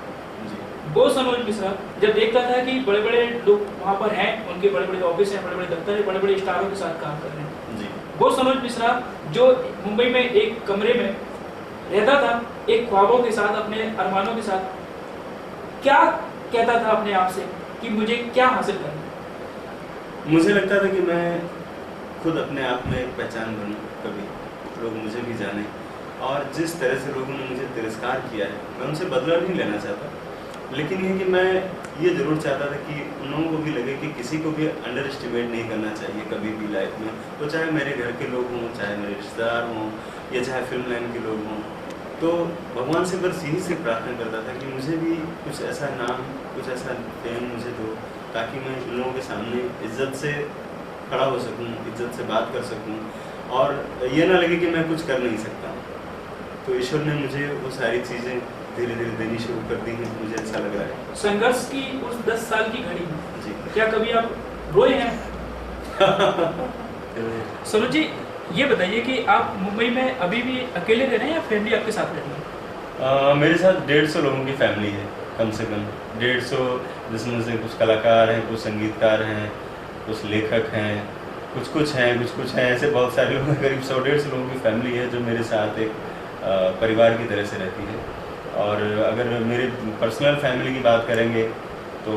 वो सरोज मिश्रा जब देखता था कि बड़े बड़े लोग वहाँ पर हैं, उनके बड़े बड़े ऑफिस हैं, बड़े बड़े दफ्तर हैं, बड़े बड़े स्टारों के साथ काम कर रहे हैं, वो सरोज मिश्रा जो मुंबई में एक कमरे में रहता था एक ख्वाबों के साथ, अपने अरमानों के साथ, क्या कहता था अपने आप से कि मुझे क्या हासिल करना है? मुझे लगता था कि मैं खुद अपने आप में एक पहचान बनूं, कभी लोग मुझे भी जाने। और जिस तरह से लोगों ने मुझे तिरस्कार किया है, मैं उनसे बदला नहीं लेना चाहता, लेकिन ये कि मैं ये ज़रूर चाहता था कि उन लोगों को भी लगे कि किसी को भी अंडर एस्टिमेट नहीं करना चाहिए कभी भी लाइफ में। वो चाहे मेरे घर के लोग हों, चाहे मेरे रिश्तेदार हों, या चाहे फिल्म लाइन के लोग हों। तो भगवान से बस यही से प्रार्थना करता था कि मुझे भी कुछ ऐसा नाम, कुछ ऐसा फेम मुझे दो, ताकि मैं इन लोगों के सामने इज्जत से खड़ा हो सकूं, इज्जत से बात कर सकूं, और ये ना लगे कि मैं कुछ कर नहीं सकता। तो ईश्वर ने मुझे वो सारी चीज़ें धीरे धीरे देनी शुरू कर दी हैं, मुझे अच्छा लग रहा है। संघर्ष की उस 10 साल की घड़ी में जी, क्या कभी आप रोए हैं? सरोज जी, ये बताइए कि आप मुंबई में अभी भी अकेले रह रहे हैं या फैमिली आपके साथ रह रही है? मेरे साथ 150 लोगों की फैमिली है, कम से कम 150, जिसमें से कुछ कलाकार हैं, कुछ संगीतकार हैं, कुछ लेखक हैं, कुछ हैं, ऐसे बहुत सारे लोग हैं। करीब 100-150 लोगों की फैमिली है जो मेरे साथ एक परिवार की तरह से रहती है। और अगर मेरे पर्सनल फैमिली की बात करेंगे तो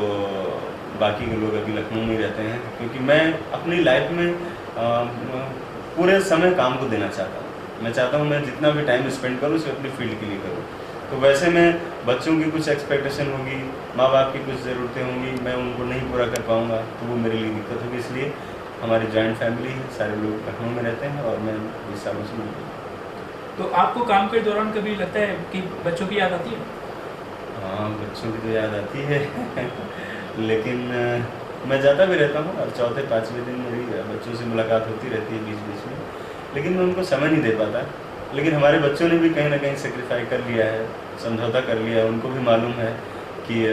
बाकी के लोग अभी लखनऊ में रहते हैं, क्योंकि मैं अपनी लाइफ में पूरे समय काम को देना चाहता हूँ। मैं चाहता हूँ मैं जितना भी टाइम स्पेंड करूँ सिर्फ अपनी फील्ड के लिए करूँ। तो वैसे में बच्चों की कुछ एक्सपेक्टेशन होगी, माँ बाप की कुछ ज़रूरतें होंगी, मैं उनको नहीं पूरा कर पाऊँगा, तो वो मेरे लिए दिक्कत होगी। इसलिए हमारी जॉइंट फैमिली है, सारे लोग लखनऊ में रहते हैं और मैं 20 सालों से मुंबई में। तो आपको काम के दौरान कभी लगता है कि बच्चों की याद आती है? हाँ, बच्चों की तो याद आती है लेकिन मैं जाता भी रहता हूँ और 4-5वें दिन मेरी बच्चों से मुलाकात होती रहती है बीच में, लेकिन मैं उनको समय नहीं दे पाता। लेकिन हमारे बच्चों ने भी कहीं ना कहीं सेक्रीफाई कर लिया है, समझौता कर लिया है। उनको भी मालूम है कि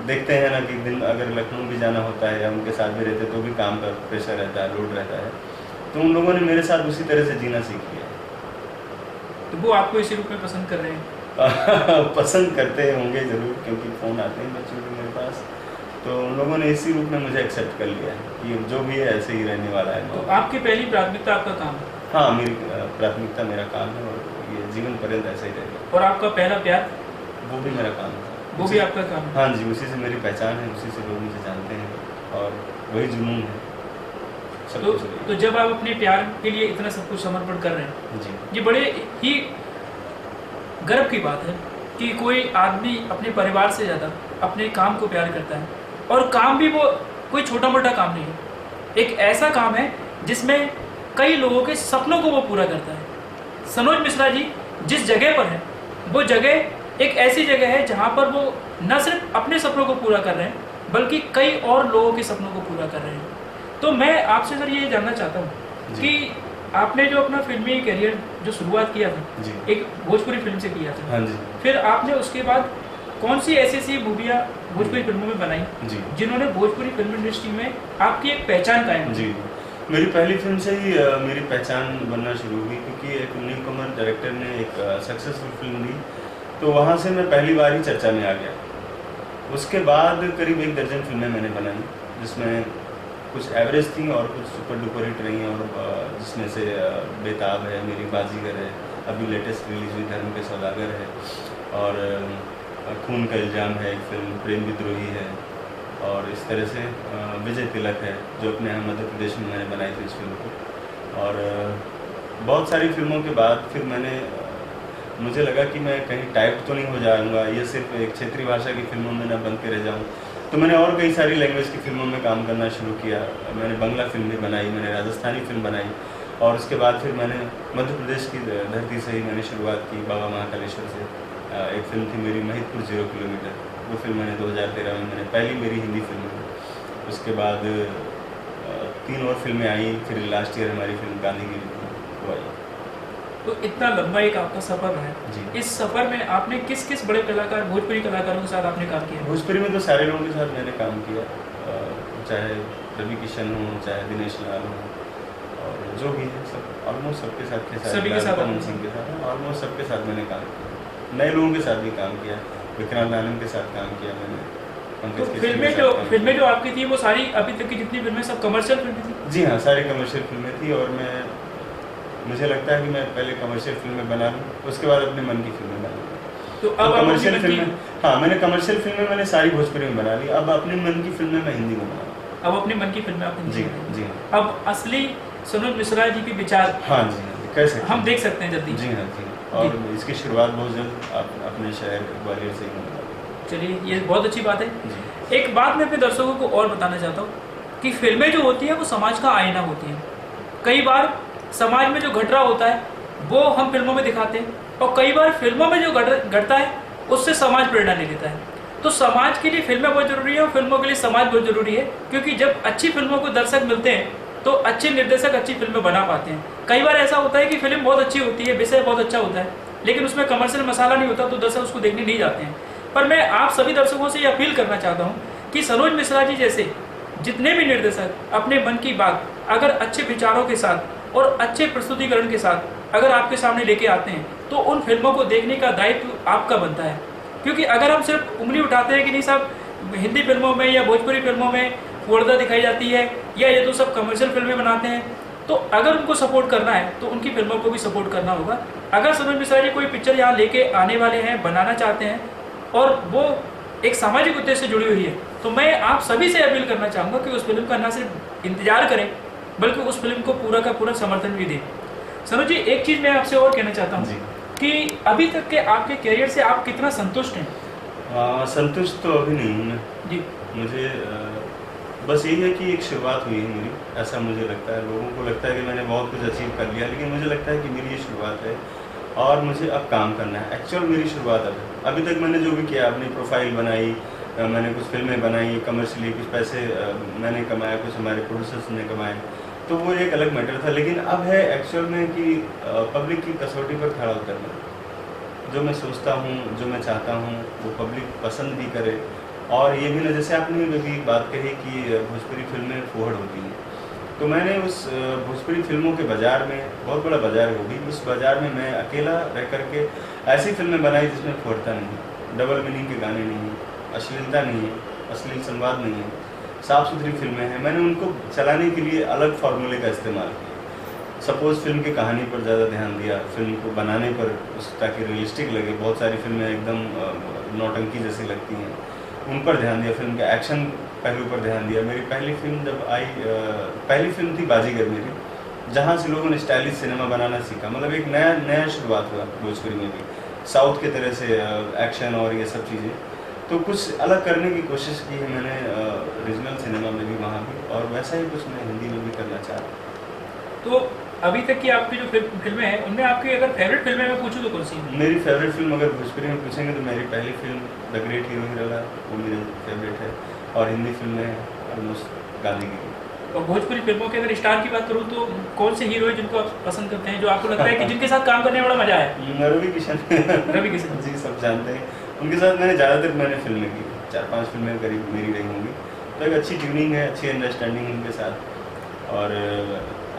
देखते हैं ना कि दिन अगर लखनऊ भी जाना होता है या उनके साथ भी रहते तो भी काम का प्रेशर रहता है, लोड रहता है। तो उन लोगों ने मेरे साथ उसी तरह से जीना सीख लिया है। तो वो आपको इसी रूप में पसंद कर रहे हैं? पसंद करते होंगे ज़रूर, क्योंकि फ़ोन आते हैं बच्चों के मेरे पास, तो उन लोगों ने इसी रूप में मुझे एक्सेप्ट कर लिया है कि जो भी है ऐसे ही रहने वाला है। तो आपकी पहली प्राथमिकता आपका काम है? हाँ, मेरी प्राथमिकता मेरा काम है और ये जीवन पर्यंत ऐसा ही रहेगा। और आपका पहला प्यार? वो भी मेरा काम है। वो भी आपका काम है? हाँ जी, उसी से मेरी पहचान है, उसी से लोग मुझे जानते हैं और वही जुनून है। तो जब आप अपने प्यार के लिए इतना सब कुछ समर्पण कर रहे हैं जी, ये बड़े ही गर्व की बात है कि कोई आदमी अपने परिवार से ज़्यादा अपने काम को प्यार करता है। और काम भी वो कोई छोटा मोटा काम नहीं है, एक ऐसा काम है जिसमें कई लोगों के सपनों को वो पूरा करता है। सनोज मिश्रा जी जिस जगह पर हैं वो जगह एक ऐसी जगह है जहाँ पर वो न सिर्फ अपने सपनों को पूरा कर रहे हैं बल्कि कई और लोगों के सपनों को पूरा कर रहे हैं। तो मैं आपसे सर ये जानना चाहता हूँ कि आपने जो अपना फिल्मी करियर जो शुरुआत किया था एक भोजपुरी फिल्म से किया था, हाँ जी, फिर आपने उसके बाद कौन सी ऐसी मूवियाँ भोजपुरी फिल्मों में बनाई जी, जिन्होंने भोजपुरी फिल्म इंडस्ट्री में आपकी एक पहचान कायम की? जी, मेरी पहली फिल्म से ही मेरी पहचान बनना शुरू हुई, क्योंकि एक नील कमल डायरेक्टर ने एक सक्सेसफुल फिल्म दी, तो वहाँ से मैं पहली बार ही चर्चा में आ गया। उसके बाद करीब 1 दर्जन फिल्में मैंने बनाई, जिसमें कुछ एवरेज थी और कुछ सुपर डुपर हिट रही हैं, और जिसमें से बेताब है, मेरी बाजीगर है, अभी लेटेस्ट रिलीज हुई धर्म के सौदागर है, और खून का इल्ज़ाम है एक फिल्म, प्रेम विद्रोही है, और इस तरह से विजय तिलक है जो अपने यहाँ मध्य प्रदेश में मैंने बनाई थी इस फिल्म को। और बहुत सारी फिल्मों के बाद फिर मुझे लगा कि मैं कहीं टाइप तो नहीं हो जाऊँगा, ये सिर्फ एक क्षेत्रीय भाषा की फिल्मों में न बन के रह जाऊँ। तो मैंने और कई सारी लैंग्वेज की फिल्मों में काम करना शुरू किया। मैंने बंगला फिल्म भी बनाई, मैंने राजस्थानी फिल्म बनाई, और उसके बाद फिर मैंने मध्य प्रदेश की धरती से ही मैंने शुरुआत की, बाबा महाकालेश्वर से। एक फिल्म थी मेरी महितपुर 0 किलोमीटर, वो फिल्म मैंने 2013 में मैंने पहली मेरी हिंदी फिल्म है। उसके बाद 3 और फिल्में आई, फिर लास्ट ईयर हमारी फिल्म गांधीगिरी वो आई। तो इतना लंबा एक आपका सफ़र है, इस सफ़र में आपने किस किस बड़े कलाकार भोजपुरी कलाकारों के साथ आपने काम किया? भोजपुरी में तो सारे लोगों के साथ मैंने काम किया, चाहे रवि किशन हो, चाहे दिनेश लाल हो, और जो भी है सब ऑलमोस्ट सबके साथ सभी के साथ, पवन सिंह के साथ, ऑलमोस्ट सबके साथ मैंने काम किया। नए लोगों के साथ भी काम किया, विक्रांत आनंद के साथ काम किया मैंने। तो फिल्में जो आपकी थी वो सारी अभी तक की जितनी फिल्में सब कमर्शियल फिल्में थी? जी हाँ, सारी कमर्शियल फिल्में थी, और मुझे लगता है कि मैं पहले कमर्शियल फिल्में बना लूँ, उसके बाद अपने मन की फिल्में बनाऊँ। तो अब कमर्शियल फिल्में, हाँ मैंने कमर्शियल फिल्में मैंने सारी भोजपुरी में बना ली। अब अपने मन की फिल्में मैं हिंदी में बना रहा हूँ। अब अपने मन की फिल्में आप हिंदी में? जी हाँ। अब असली सनोज मिश्रा जी के विचार हाँ जी कैसे हम देख सकते हैं जल्दी? जी हाँ जी। और इसकी शुरुआत बहुत जल्द अपने शहर ग्वालियर से ही होने वाली है। चलिए ये बहुत अच्छी बात है। एक बात मैं अपने दर्शकों को और बताना चाहता हूँ कि फिल्में जो होती हैं वो समाज का आईना होती हैं। कई बार समाज में जो घट रहा होता है वो हम फिल्मों में दिखाते हैं और कई बार फिल्मों में जो घटता है उससे समाज प्रेरणा ले लेता है। तो समाज के लिए फिल्में बहुत जरूरी है और फिल्मों के लिए समाज बहुत जरूरी है, क्योंकि जब अच्छी फिल्मों को दर्शक मिलते हैं तो अच्छे निर्देशक अच्छी फिल्में बना पाते हैं। कई बार ऐसा होता है कि फिल्म बहुत अच्छी होती है, विषय बहुत अच्छा होता है, लेकिन उसमें कमर्शियल मसाला नहीं होता तो दर्शक उसको देखने नहीं जाते हैं। पर मैं आप सभी दर्शकों से ये अपील करना चाहता हूँ कि सनोज मिश्रा जी जैसे जितने भी निर्देशक अपने मन की बात अगर अच्छे विचारों के साथ और अच्छे प्रस्तुतिकरण के साथ अगर आपके सामने लेके आते हैं तो उन फिल्मों को देखने का दायित्व आपका बनता है। क्योंकि अगर हम सिर्फ उंगली उठाते हैं कि नहीं साहब हिंदी फिल्मों में या भोजपुरी फिल्मों में वर्दा दिखाई जाती है या ये तो सब कमर्शियल फिल्में बनाते हैं, तो अगर उनको सपोर्ट करना है तो उनकी फिल्मों को भी सपोर्ट करना होगा। अगर सनोज मिश्रा जी कोई पिक्चर यहाँ लेके आने वाले हैं, बनाना चाहते हैं और वो एक सामाजिक उद्देश्य से जुड़ी हुई है, तो मैं आप सभी से अपील करना चाहूँगा कि उस फिल्म का न सिर्फ इंतजार करें बल्कि उस फिल्म को पूरा का पूरा समर्थन भी दें। सनोज जी एक चीज़ मैं आपसे और कहना चाहता हूँ कि अभी तक के आपके करियर से आप कितना संतुष्ट हैं? संतुष्ट तो अभी नहीं हूँ मैं जी। मुझे बस यही है कि एक शुरुआत हुई है मेरी, ऐसा मुझे लगता है। लोगों को लगता है कि मैंने बहुत कुछ अचीव कर लिया, लेकिन मुझे लगता है कि मेरी ये शुरुआत है और मुझे अब काम करना है। एक्चुअल मेरी शुरुआत अब है। अभी तक मैंने जो भी किया, अपनी प्रोफाइल बनाई, मैंने कुछ फिल्में बनाई, कमर्शियली कुछ पैसे मैंने कमाया, कुछ हमारे प्रोड्यूसर्स ने कमाए, तो वो एक अलग मैटर था। लेकिन अब है एक्चुअल में कि पब्लिक की कसौटी पर खड़ा उतरना। जो मैं सोचता हूँ, जो मैं चाहता हूँ वो पब्लिक पसंद भी करे। और ये भी ना, जैसे आपने भी बात कही कि भोजपुरी फिल्में फुहड़ होती हैं, तो मैंने उस भोजपुरी फिल्मों के बाज़ार में, बहुत बड़ा बाज़ार होगी, उस बाज़ार में मैं अकेला रह करके ऐसी फिल्में बनाई जिसमें फुहड़ता नहीं, डबल मीनिंग के गाने नहीं, अश्लीलता नहीं है, अश्लील संवाद नहीं है, साफ़ सुथरी फिल्में हैं। मैंने उनको चलाने के लिए अलग फार्मूले का इस्तेमाल किया। सपोज़ फिल्म की कहानी पर ज़्यादा ध्यान दिया, फिल्म को बनाने पर ताकि रियलिस्टिक लगे। बहुत सारी फिल्में एकदम नौटंकी जैसी लगती हैं, उन पर ध्यान दिया। फिल्म के एक्शन पहलू पर ध्यान दिया। मेरी पहली फिल्म जब आई, पहली फिल्म थी बाजीगर मेरी, जहाँ से लोगों ने स्टाइलिश सिनेमा बनाना सीखा। मतलब एक नया शुरुआत हुआ भोजपुरी में भी, साउथ के तरह से एक्शन और ये सब चीज़ें। तो कुछ अलग करने की कोशिश की है मैंने रीजनल सिनेमा में भी, वहाँ भी, और वैसा ही कुछ मैं हिंदी में भी करना चाह रहा हूँ। तो अभी तक की आपकी जो फिल्में हैं उनमें आपकी अगर फेवरेट फिल्में मैं पूछूं तो कौन सी है? मेरी फेवरेट फिल्म अगर भोजपुरी में पूछेंगे तो मेरी पहली फिल्म द ग्रेट हीरो हिरोला, वो मेरी फेवरेट है। और हिंदी फिल्में ऑलमोस्ट गांधीगिरी। और भोजपुरी फिल्मों के अगर स्टार की बात करूँ तो कौन से हीरो है जिनको आप पसंद करते हैं, जो आपको लगता है कि जिनके साथ काम करने में बड़ा मजा है? रवि किशन। रवि किशन जी, सब जानते हैं। उनके साथ मैंने ज़्यादातर फिल्में की, 4-5 फिल्में करीब मेरी रही होंगी। तो एक अच्छी ट्यूनिंग है, अच्छी अंडरस्टैंडिंग उनके साथ। और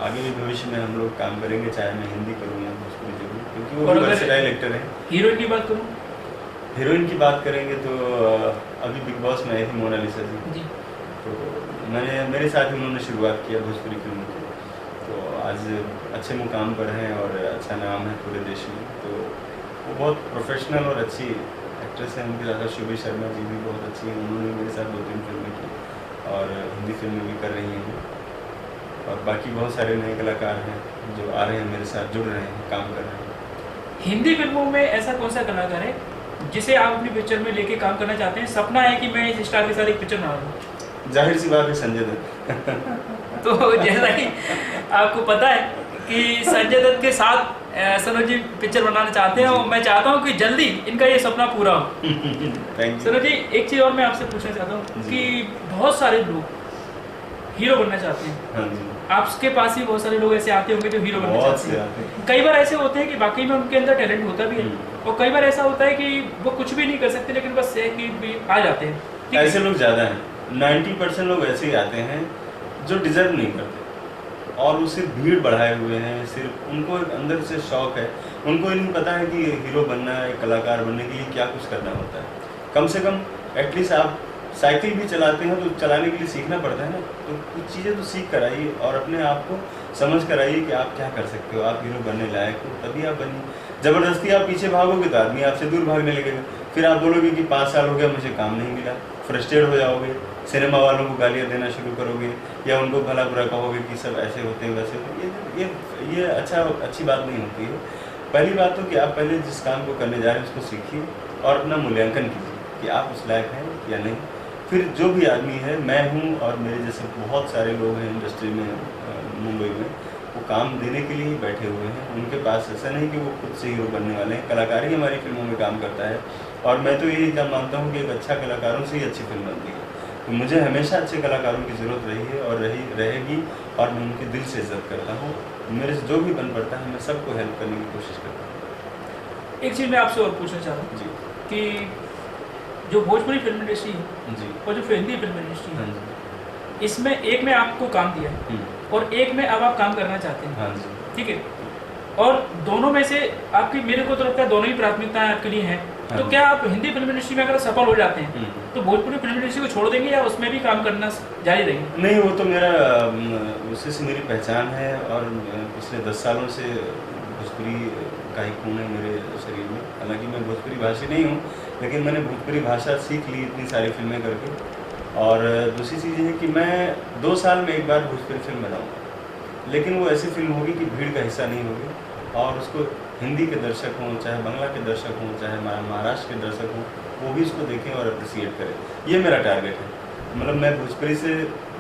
आगे भी भविष्य में हम लोग काम करेंगे, चाहे मैं हिंदी करूँ या भोजपुरी जरूर, क्योंकि वो भी वर्सेटाइल एक्टर हैं। हीरोइन की बात करूँ? हीरोइन की बात करेंगे तो अभी बिग बॉस में आई थी मोनालिसा जी। तो मेरे साथ ही उन्होंने शुरुआत किया भोजपुरी फिल्म की, तो आज अच्छे मुकाम पर हैं और अच्छा नाम है पूरे देश में। तो वो बहुत प्रोफेशनल और अच्छी एक्ट्रेस हैं। उनके साथ शुभी शर्मा जी भी बहुत अच्छी हैं, उन्होंने मेरे साथ 2-3 फिल्में की और हिंदी फिल्में भी कर रही हैं। और बाकी बहुत सारे नए कलाकार हैं जो आ रहे हैं, मेरे साथ जुड़ रहे हैं, काम कर रहे हैं। हिंदी फिल्मों में ऐसा कौन सा कलाकार है जिसे आप अपनी पिक्चर में लेके काम करना चाहते हैं? सपना है कि मैं इस स्टार के साथ एक पिक्चर बना रहा जाहिर सी बात है संजय दत्त। तो जैसा कि आपको पता है कि संजय दत्त के साथ सनोज जी पिक्चर बनाना चाहते हैं और मैं चाहता हूँ कि जल्दी इनका ये सपना पूरा हो। सनोज जी एक चीज़ और मैं आपसे पूछना चाहता हूँ कि बहुत सारे लोग हीरो बनना चाहते हैं। हाँ जी। आपके पास ही बहुत सारे लोग ऐसे आते होंगे जो हीरो बनना चाहते हैं। कई बार ऐसे होते हैं कि वाकई में उनके अंदर टैलेंट होता भी है और कई बार ऐसा होता है कि वो कुछ भी नहीं कर सकते लेकिन बस कि भी आ जाते हैं। ऐसे लोग ज़्यादा हैं, 90% लोग ऐसे ही आते हैं जो डिजर्व नहीं करते और वो सिर्फ भीड़ बढ़ाए हुए हैं। सिर्फ उनको एक अंदर से शौक है, उनको नहीं पता है कि हीरो बनना है, कलाकार बनने के लिए क्या कुछ करना होता है। कम से कम एटलीस्ट आप साइकिल भी चलाते हैं तो चलाने के लिए सीखना पड़ता है ना, तो कुछ चीज़ें तो सीख कर आइए और अपने आप को समझ कर आइए कि आप क्या कर सकते हो, आप हीरो बनने लायक हो, तभी आप बनिए। ज़बरदस्ती आप पीछे भागोगे तो आदमी आपसे दूर भागने लगेगा, फिर आप बोलोगे कि 5 साल हो गया मुझे काम नहीं मिला, फ्रस्ट्रेट हो जाओगे, सिनेमा वालों को गालियाँ देना शुरू करोगे या उनको भला बुरा कहोगे कि सब ऐसे होते हैं वैसे होते हैं। ये अच्छी बात नहीं होती है। पहली बात तो कि आप पहले जिस काम को करने जा रहे हैं उसको सीखिए और अपना मूल्यांकन कीजिए कि आप उस लायक हैं या नहीं। फिर जो भी आदमी है, मैं हूँ और मेरे जैसे बहुत सारे लोग हैं इंडस्ट्री में मुंबई में, वो काम देने के लिए ही बैठे हुए हैं। उनके पास ऐसा नहीं कि वो खुद से हीरो बनने वाले हैं। कलाकार ही हमारी फिल्मों में काम करता है और मैं तो यही मानता हूँ कि एक अच्छा कलाकारों से ही अच्छी फिल्म बनती है। तो मुझे हमेशा अच्छे कलाकारों की ज़रूरत रही है और रहेगी और मैं उनकी दिल से इज्जत करता हूँ। मेरे से जो भी बन पड़ता है मैं सबको हेल्प करने की कोशिश करता हूँ। एक चीज़ मैं आपसे और पूछना चाह रहा हूँ जी कि जो भोजपुरी फिल्म इंडस्ट्री है जी और जो हिंदी फिल्म इंडस्ट्री है, इसमें एक में आपको काम दिया है और एक में अब आप काम करना चाहते हैं, हाँ जी, ठीक है, और दोनों में से आपकी, मेरे को तो लगता है दोनों ही प्राथमिकताएं आपके लिए हैं। हाँ तो क्या आप हिंदी फिल्म इंडस्ट्री में अगर सफल हो जाते हैं तो भोजपुरी फिल्म इंडस्ट्री को छोड़ देंगे या उसमें भी काम करना जारी रहेंगे? नहीं, वो तो मेरा उसी से मेरी पहचान है और पिछले 10 सालों से भोजपुरी का ही खून है मेरे शरीर में। हालांकि मैं भोजपुरी भाषी नहीं हूँ, लेकिन मैंने भोजपुरी भाषा सीख ली इतनी सारी फिल्में करके। और दूसरी चीज़ है कि मैं 2 साल में एक बार भोजपुरी फिल्म बनाऊँगा, लेकिन वो ऐसी फिल्म होगी कि भीड़ का हिस्सा नहीं होगी और उसको हिंदी के दर्शक हों, चाहे बांग्ला के दर्शक हों, चाहे महाराष्ट्र के दर्शक हों, वो भी इसको देखें और अप्रिसिएट करें। ये मेरा टारगेट है। मतलब मैं भोजपुरी से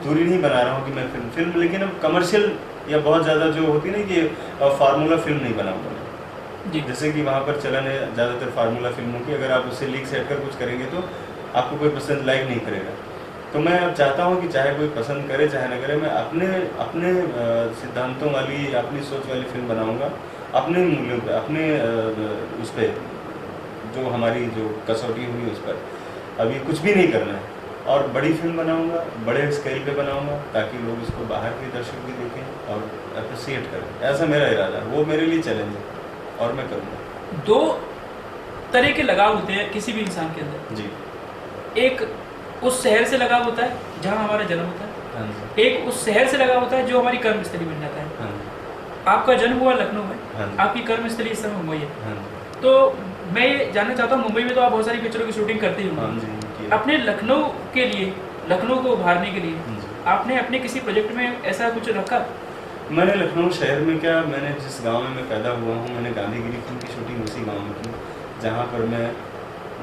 दूरी नहीं बना रहा हूँ कि मैं फिल्म लेकिन अब कमर्शियल या बहुत ज़्यादा जो होती है ना कि फार्मूला फिल्म नहीं बनाऊँगा मैं जी। जैसे कि वहाँ पर चलन है ज़्यादातर फार्मूला फिल्मों की, अगर आप उससे लीक सेट कर कुछ करेंगे तो आपको कोई पसंद लाइक नहीं करेगा। तो मैं अब चाहता हूँ कि चाहे कोई पसंद करे चाहे ना करे, मैं अपने सिद्धांतों वाली, अपनी सोच वाली फिल्म बनाऊँगा, अपने मूल्यों पे, अपने उस पर जो हमारी जो कसौटी हुई उस पर अभी कुछ भी नहीं करना है। और बड़ी फिल्म बनाऊंगा, बड़े स्केल पे बनाऊंगा ताकि लोग इसको बाहर के दर्शक भी देखें और अप्रिसिएट करें। ऐसा मेरा इरादा है, वो मेरे लिए चैलेंज है और मैं करूँगा। 2 तरह के लगाव होते हैं किसी भी इंसान के अंदर जी। एक उस शहर से लगाव होता है जहाँ हमारा जन्म होता है, हाँ। एक उस शहर से लगाव होता है जो हमारी कर्मस्थली बन जाता है। हाँ। आपका जन्म हुआ लखनऊ में, हाँ। आपकी कर्मस्थली इस समय मुंबई है। हाँ। तो मैं ये जानना चाहता हूँ, मुंबई में तो आप बहुत सारी पिक्चरों की शूटिंग करते ही होंगे, अपने लखनऊ के लिए, लखनऊ को उभारने के लिए आपने अपने किसी प्रोजेक्ट में ऐसा कुछ रखा? मैंने लखनऊ शहर में क्या, मैंने जिस गांव में मैं पैदा हुआ हूँ, मैंने गांधीगिरी फिल्म की शूटिंग उसी गांव में की जहाँ पर मैं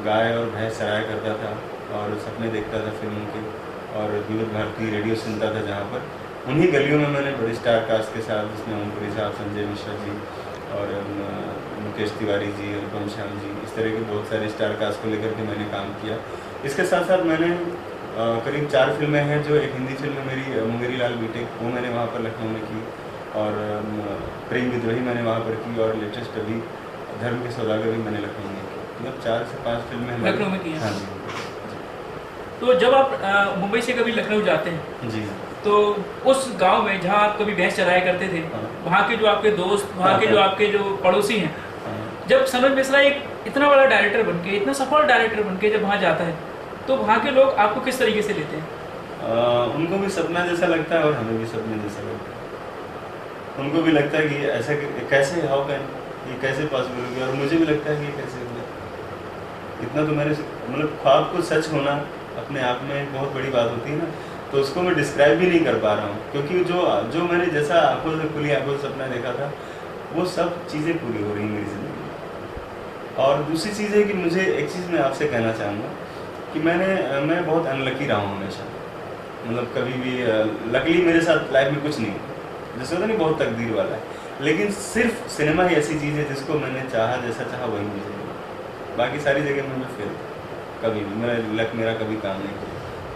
गाय और भैंस चराया करता था और सपने देखता था फिल्मों के और विविध भारती रेडियो सुनता था। जहाँ पर उन्हीं गलियों में मैंने बड़ी स्टार कास्ट के साथ, जिसमें ओमपुरी साहब, संजय मिश्रा जी और मुकेश तिवारी जी, अनुपम श्याम जी, इस तरह के बहुत सारे स्टार कास्ट को लेकर के मैंने काम किया। इसके साथ साथ मैंने करीब 4 फिल्में हैं, जो एक हिंदी फिल्म है मेरी मुंगेरी लाल बीटेक, वो मैंने वहाँ पर लखनऊ में की और प्रेम विद्रोही मैंने वहाँ पर की और लेटेस्ट अभी धर्म के सौदागर भी मैंने लखनऊ में की। मतलब 4 से 5 फिल्में लखनऊ में की। हाँ जी। तो जब आप मुंबई से कभी लखनऊ जाते हैं जी, तो उस गांव में जहां आप कभी भैंस चराया करते थे, वहाँ के जो आपके दोस्त, वहाँ के जो आपके जो पड़ोसी हैं, जब सनोज मिश्रा एक इतना बड़ा डायरेक्टर बन के, इतना सफल डायरेक्टर बन के जब वहाँ जाता है, तो वहाँ के लोग आपको किस तरीके से लेते हैं? उनको भी सपना जैसा लगता है और हमें भी सपने जैसा लगता है। उनको भी लगता है कि ऐसा कैसे, हाउ कैन, ये कैसे पॉसिबल हो गया, और मुझे भी लगता है कि ये कैसे हो गया। इतना तो मैंने, मतलब ख्वाब को सच होना अपने आप में एक बहुत बड़ी बात होती है ना, तो उसको मैं डिस्क्राइब भी नहीं कर पा रहा हूँ, क्योंकि जो मैंने जैसा आंखों से खुली आंखों से सपना देखा था, वो सब चीज़ें पूरी हो रही हैं मेरी ज़िंदगी में। और दूसरी चीज़ है कि मुझे एक चीज़ मैं आपसे कहना चाहूँगा कि मैं बहुत अनलकी रहा हूँ हमेशा। मतलब कभी भी लकीली मेरे साथ लाइफ में कुछ नहीं, जैसे होता नहीं बहुत तकदीर वाला है, लेकिन सिर्फ सिनेमा ही ऐसी चीज़ है जिसको मैंने चाहा, जैसा चाहा वही मुझे मिला। बाकी सारी जगह में मैं फेल, कभी भी मेरा कभी काम नहीं किया।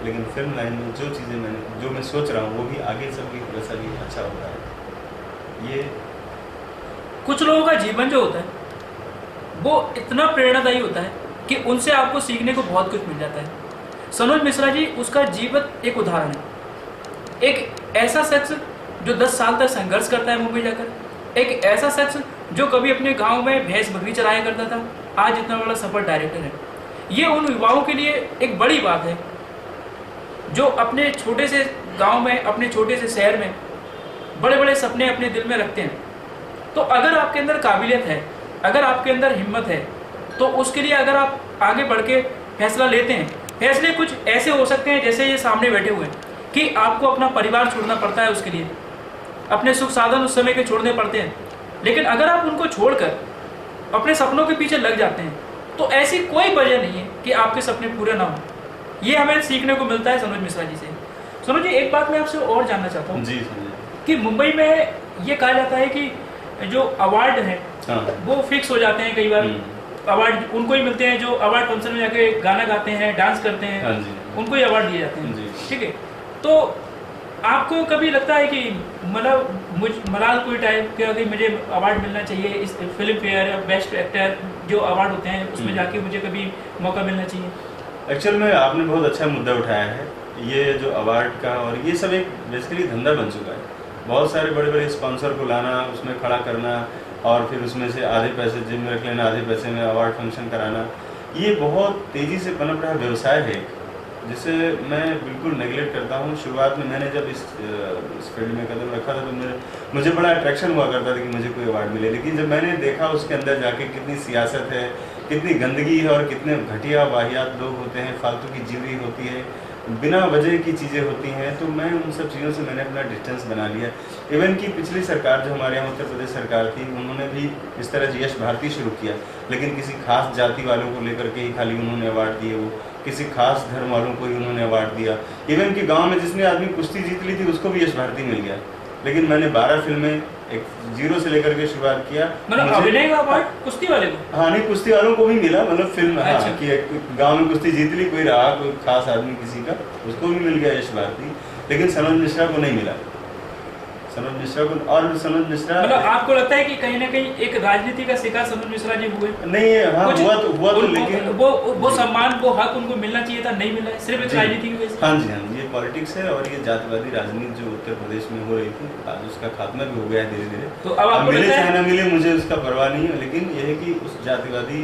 लेकिन फिल्म लाइन में जो चीज़ें जो मैं सोच रहा हूँ वो भी आगे सबकी वैसा भी अच्छा होता है। ये कुछ लोगों का जीवन जो होता है वो इतना प्रेरणादायी होता है कि उनसे आपको सीखने को बहुत कुछ मिल जाता है। सनोज मिश्रा जी उसका जीवन एक उदाहरण है। एक ऐसा शख्स जो 10 साल तक संघर्ष करता है मुंबई जाकर, एक ऐसा शख्स जो कभी अपने गांव में भैंस बकरी चराया करता था, आज इतना बड़ा सफल डायरेक्टर है। ये उन युवाओं के लिए एक बड़ी बात है जो अपने छोटे से गांव में, अपने छोटे से शहर में बड़े बड़े सपने अपने दिल में रखते हैं। तो अगर आपके अंदर काबिलियत है, अगर आपके अंदर हिम्मत है, तो उसके लिए अगर आप आगे बढ़ के फैसला लेते हैं, फैसले कुछ ऐसे हो सकते हैं जैसे ये सामने बैठे हुए हैं कि आपको अपना परिवार छोड़ना पड़ता है, उसके लिए अपने सुख साधन उस समय के छोड़ने पड़ते हैं। लेकिन अगर आप उनको छोड़कर अपने सपनों के पीछे लग जाते हैं तो ऐसी कोई वजह नहीं है कि आपके सपने पूरे ना हो। ये हमें सीखने को मिलता है सनोज मिश्रा जी से। सनोज जी, एक बात मैं आपसे और जानना चाहता हूँ कि मुंबई में ये कहा जाता है कि जो अवार्ड है वो फिक्स हो जाते हैं, कई बार अवार्ड उनको ही मिलते हैं जो अवार्ड फंक्शन में जाके गाना गाते हैं, डांस करते हैं, उनको ही अवार्ड दिए जाते हैं, ठीक है। तो आपको कभी लगता है कि मलाल कोई टाइप के कि मुझे अवार्ड मिलना चाहिए, इस फिल्म फेयर या बेस्ट एक्टर जो अवार्ड होते हैं उसमें जाके मुझे कभी मौका मिलना चाहिए? एक्चुअल में आपने बहुत अच्छा मुद्दा उठाया है। ये जो अवार्ड का और ये सब एक बेसिकली धंधा बन चुका है। बहुत सारे बड़े बड़े स्पॉन्सर को लाना, उसमें खड़ा करना और फिर उसमें से आधे पैसे जेब में रख लेना, आधे पैसे में अवार्ड फंक्शन कराना, ये बहुत तेज़ी से पनप रहा व्यवसाय है, जिसे मैं बिल्कुल नेगलेक्ट करता हूँ। शुरुआत में मैंने जब इस फील्ड में कदम रखा था तो मुझे बड़ा अट्रैक्शन हुआ करता था कि मुझे कोई अवार्ड मिले। लेकिन जब मैंने देखा उसके अंदर जाके कितनी सियासत है, कितनी गंदगी है और कितने घटिया वाहियात लोग होते हैं, फालतू की जीवरी होती है, बिना वजह की चीज़ें होती हैं, तो मैं उन सब चीज़ों से मैंने अपना डिस्टेंस बना लिया। इवन कि पिछली सरकार जो हमारे यहाँ उत्तर प्रदेश सरकार थी, उन्होंने भी इस तरह से यश भारती शुरू किया, लेकिन किसी खास जाति वालों को लेकर के ही खाली उन्होंने अवार्ड दिए, वो किसी खास धर्म वालों को ही उन्होंने अवार्ड दिया। इवन कि गांव में जिसने आदमी कुश्ती जीत ली थी उसको भी यश भारती मिल गया। लेकिन मैंने 12 फिल्में एक 0 से लेकर के शुरुआत किया। मतलब अभिनय का अवार्ड कुश्ती वाले को? हाँ, नहीं, कुश्ती वालों को भी मिला, मतलब फिल्म हाँ कि गांव में कुश्ती जीत ली, कोई रहा कोई खास आदमी किसी का, उसको भी मिल गया यश भारती। लेकिन सनोज मिश्रा को नहीं मिला। सनोज मिश्रा को, और सनोज मिश्रा, मतलब आपको लगता है कि कहीं ना कहीं एक राजनीति का शिकार सनोज मिश्रा जी हुए? नहीं, हाँ हुआ तो लेकिन वो सम्मान, वो हक उनको मिलना चाहिए था, नहीं मिला, सिर्फ एक राजनीति की वजह से। हाँ जी, हाँ, ये पॉलिटिक्स है और ये जातिवादी राजनीति जो उत्तर प्रदेश में हो रही थी, आज उसका खात्मा भी हो गया है धीरे धीरे। तो अब मिले चाहे ना मिले, मुझे उसका परवाह नहीं है, लेकिन यह है कि उस जातिवादी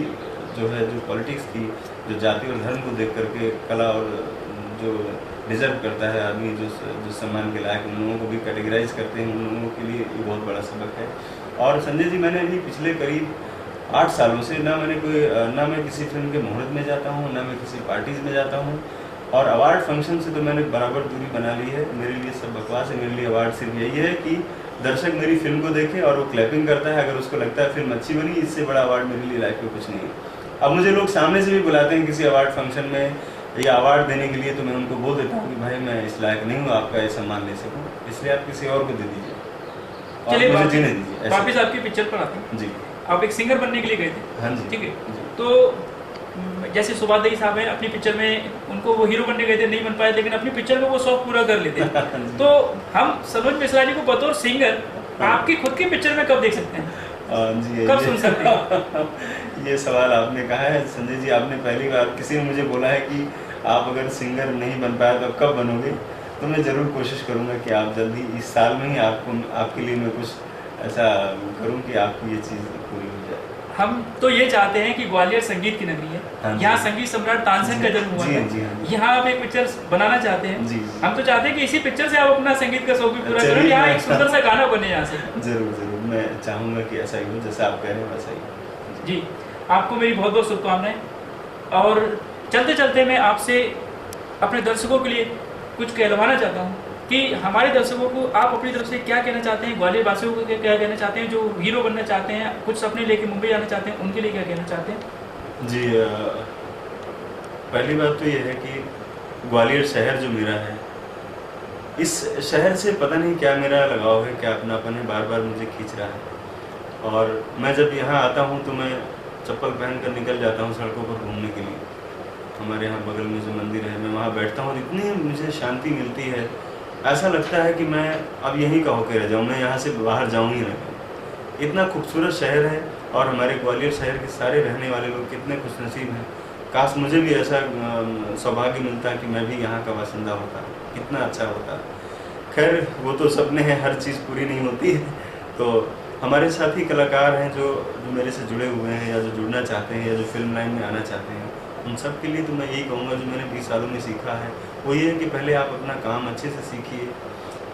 जो है, जो पॉलिटिक्स थी, जो जाति और धर्म को देख करके कला और जो डिजर्व करता है आदमी, जो सम्मान के लायक, उन लोगों को भी कैटेगराइज करते हैं, उन लोगों के लिए ये बहुत बड़ा सबक है। और संजय जी, मैंने अभी पिछले करीब 8 सालों से ना मैं किसी फिल्म के मुहूर्त में जाता हूँ, ना मैं किसी पार्टीज में जाता हूँ, और अवार्ड फंक्शन से तो मैंने बराबर दूरी बना ली है। मेरे लिए सब बकवास है। मेरे लिए अवार्ड सिर्फ यही है कि दर्शक मेरी फिल्म को देखे और वो क्लैपिंग करता है, अगर उसको लगता है फिल्म अच्छी बनी, इससे बड़ा अवार्ड मेरे लिए लाइफ में कुछ नहीं है। अब मुझे लोग सामने से भी बुलाते हैं किसी अवार्ड फंक्शन में या अवार्ड देने के लिए, तो मैं उनको बोल देता हूँ कि भाई मैं इस लायक नहीं हूँ आपका ये सम्मान ले सकूँ, इसलिए आप किसी और को दे दीजिए, चलिए मुझे जीने दीजिए। वापिस आपकी पिक्चर पर आते हैं जी। आप एक सिंगर बनने के लिए गए थे? हाँ जी, ठीक है। तो जैसे सुभाष साहब हैं, अपनी पिक्चर में उनको वो हीरो बनने गए थे, नहीं बन पाए, लेकिन अपनी पिक्चर में वो शौक पूरा कर लेते हैं। तो हम सनोज मिश्रा जी को बतौर सिंगर आपकी खुद की पिक्चर में कब देख सकते हैं? जी, कब सुन सकते हैं? ये सवाल आपने कहा है संजय जी, आपने पहली बार किसी ने मुझे बोला है कि आप अगर सिंगर नहीं बन पाए तो कब बनोगे, तो मैं ज़रूर कोशिश करूँगा कि आप जल्दी इस साल में ही आपके लिए मैं कुछ ऐसा करूँ कि आपकी ये चीज़ पूरी हो जाए। हम तो ये चाहते हैं कि ग्वालियर संगीत की नगरी है, यहाँ संगीत सम्राट तानसेन का जन्म हुआ है, यहाँ आप एक पिक्चर बनाना चाहते हैं। हम तो चाहते हैं कि इसी पिक्चर से आप अपना संगीत का शौक भी पूरा करें, यहाँ एक सुंदर सा गाना बने यहाँ से। जरूर, मैं चाहूँगा कि ऐसा ही हो जैसा आप कह रहे हैं, वैसा ही जी। आपको मेरी बहुत बहुत शुभकामनाएं। और चलते चलते मैं आपसे अपने दर्शकों के लिए कुछ कहलवाना चाहता हूँ कि हमारे दर्शकों को आप अपनी तरफ से क्या कहना चाहते हैं, ग्वालियर वासियों को क्या कहना चाहते हैं, जो हीरो बनना चाहते हैं, कुछ सपने लेके मुंबई आना चाहते हैं, उनके लिए क्या कहना चाहते हैं? जी, पहली बात तो ये है कि ग्वालियर शहर जो मेरा है, इस शहर से पता नहीं क्या मेरा लगाव है, क्या अपनापन है, बार बार मुझे खींच रहा है। और मैं जब यहाँ आता हूँ तो मैं चप्पल पहन कर निकल जाता हूँ सड़कों पर घूमने के लिए। हमारे यहाँ बगल में जो मंदिर है, मैं वहाँ बैठता हूँ, इतनी मुझे शांति मिलती है, ऐसा लगता है कि मैं अब यहीं का होकर रह जाऊँ, मैं यहाँ से बाहर जाऊँ ही ना। इतना खूबसूरत शहर है और हमारे ग्वालियर शहर के सारे रहने वाले लोग कितने खुशनसीब हैं। काश मुझे भी ऐसा सौभाग्य मिलता कि मैं भी यहाँ का बासिंदा होता, कितना अच्छा होता। खैर, वो तो सपने हैं, हर चीज़ पूरी नहीं होती है। तो हमारे साथी कलाकार हैं जो मेरे से जुड़े हुए हैं या जो जुड़ना चाहते हैं या जो फिल्म लाइन में आना चाहते हैं, उन सब के लिए तो मैं यही कहूँगा, जो मैंने 20 सालों में सीखा है वो ये है कि पहले आप अपना काम अच्छे से सीखिए।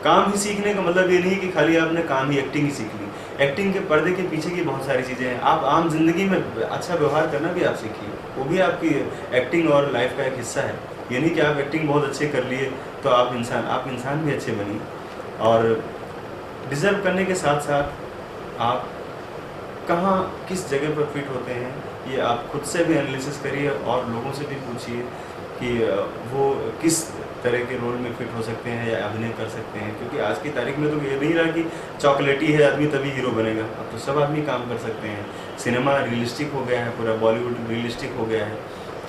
काम ही सीखने का मतलब ये नहीं कि खाली आपने काम ही एक्टिंग ही सीख ली। एक्टिंग के पर्दे के पीछे की बहुत सारी चीज़ें हैं। आप आम जिंदगी में अच्छा व्यवहार करना भी आप सीखिए, वो भी आपकी एक्टिंग और लाइफ का एक हिस्सा है। ये नहीं कि आप एक्टिंग बहुत अच्छे कर लिए तो आप इंसान भी अच्छे बनिए। और डिज़र्व करने के साथ साथ आप कहाँ किस जगह पर फिट होते हैं ये आप खुद से भी एनालिसिस करिए और लोगों से भी पूछिए कि वो किस तरह के रोल में फिट हो सकते हैं या अभिनय कर सकते हैं। क्योंकि आज की तारीख में तो ये नहीं रहा कि चॉकलेटी है आदमी तभी हीरो बनेगा, अब तो सब आदमी काम कर सकते हैं। सिनेमा रियलिस्टिक हो गया है, पूरा बॉलीवुड रियलिस्टिक हो गया है,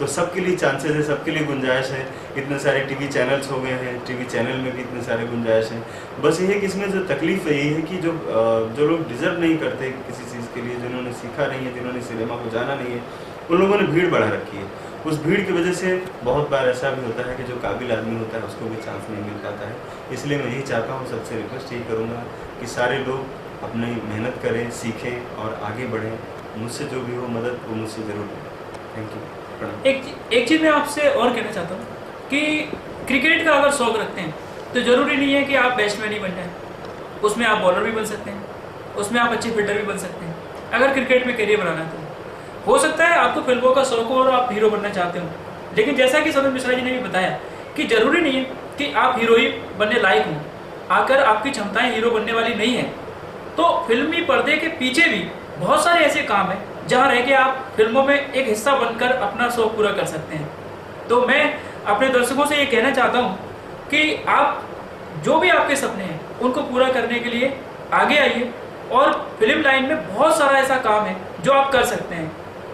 तो सबके लिए चांसेस है, सबके लिए गुंजाइश है। इतने सारे टीवी चैनल्स हो गए हैं, टीवी चैनल में भी इतने सारे गुंजाइश हैं। बस ये है कि इसमें जो तकलीफ है ये है कि जो लोग डिज़र्व नहीं करते किसी चीज़ के लिए, जिन्होंने सीखा नहीं है, जिन्होंने सिनेमा को जाना नहीं है, उन लोगों ने भीड़ बढ़ा रखी है। उस भीड़ की वजह से बहुत बार ऐसा भी होता है कि जो काबिल आदमी होता है उसको भी चांस नहीं मिल पाता है। इसलिए मैं यही चाहता हूँ, सबसे रिक्वेस्ट यही करूँगा कि सारे लोग अपनी मेहनत करें, सीखें और आगे बढ़ें। मुझसे जो भी हो मदद वो मुझसे ज़रूर लें। Thank you. एक चीज़ मैं आपसे और कहना चाहता हूँ कि क्रिकेट का अगर शौक रखते हैं तो ज़रूरी नहीं है कि आप बैट्समैन ही बन जाएं, उसमें आप बॉलर भी बन सकते हैं, उसमें आप अच्छे फील्डर भी बन सकते हैं। अगर क्रिकेट में करियर बनाना है तो हो सकता है आपको फिल्मों का शौक हो और आप हीरो बनना चाहते हो, लेकिन जैसा कि सनोज मिश्रा जी ने भी बताया कि ज़रूरी नहीं है कि आप हीरो ही बनने लायक हों। अगर आपकी क्षमताएं हीरो बनने वाली नहीं है तो फिल्मी पर्दे के पीछे भी बहुत सारे ऐसे काम हैं जहाँ रह के आप फिल्मों में एक हिस्सा बनकर अपना शौक पूरा कर सकते हैं। तो मैं अपने दर्शकों से ये कहना चाहता हूँ कि आप जो भी आपके सपने हैं उनको पूरा करने के लिए आगे आइए, और फिल्म लाइन में बहुत सारा ऐसा काम है जो आप कर सकते हैं।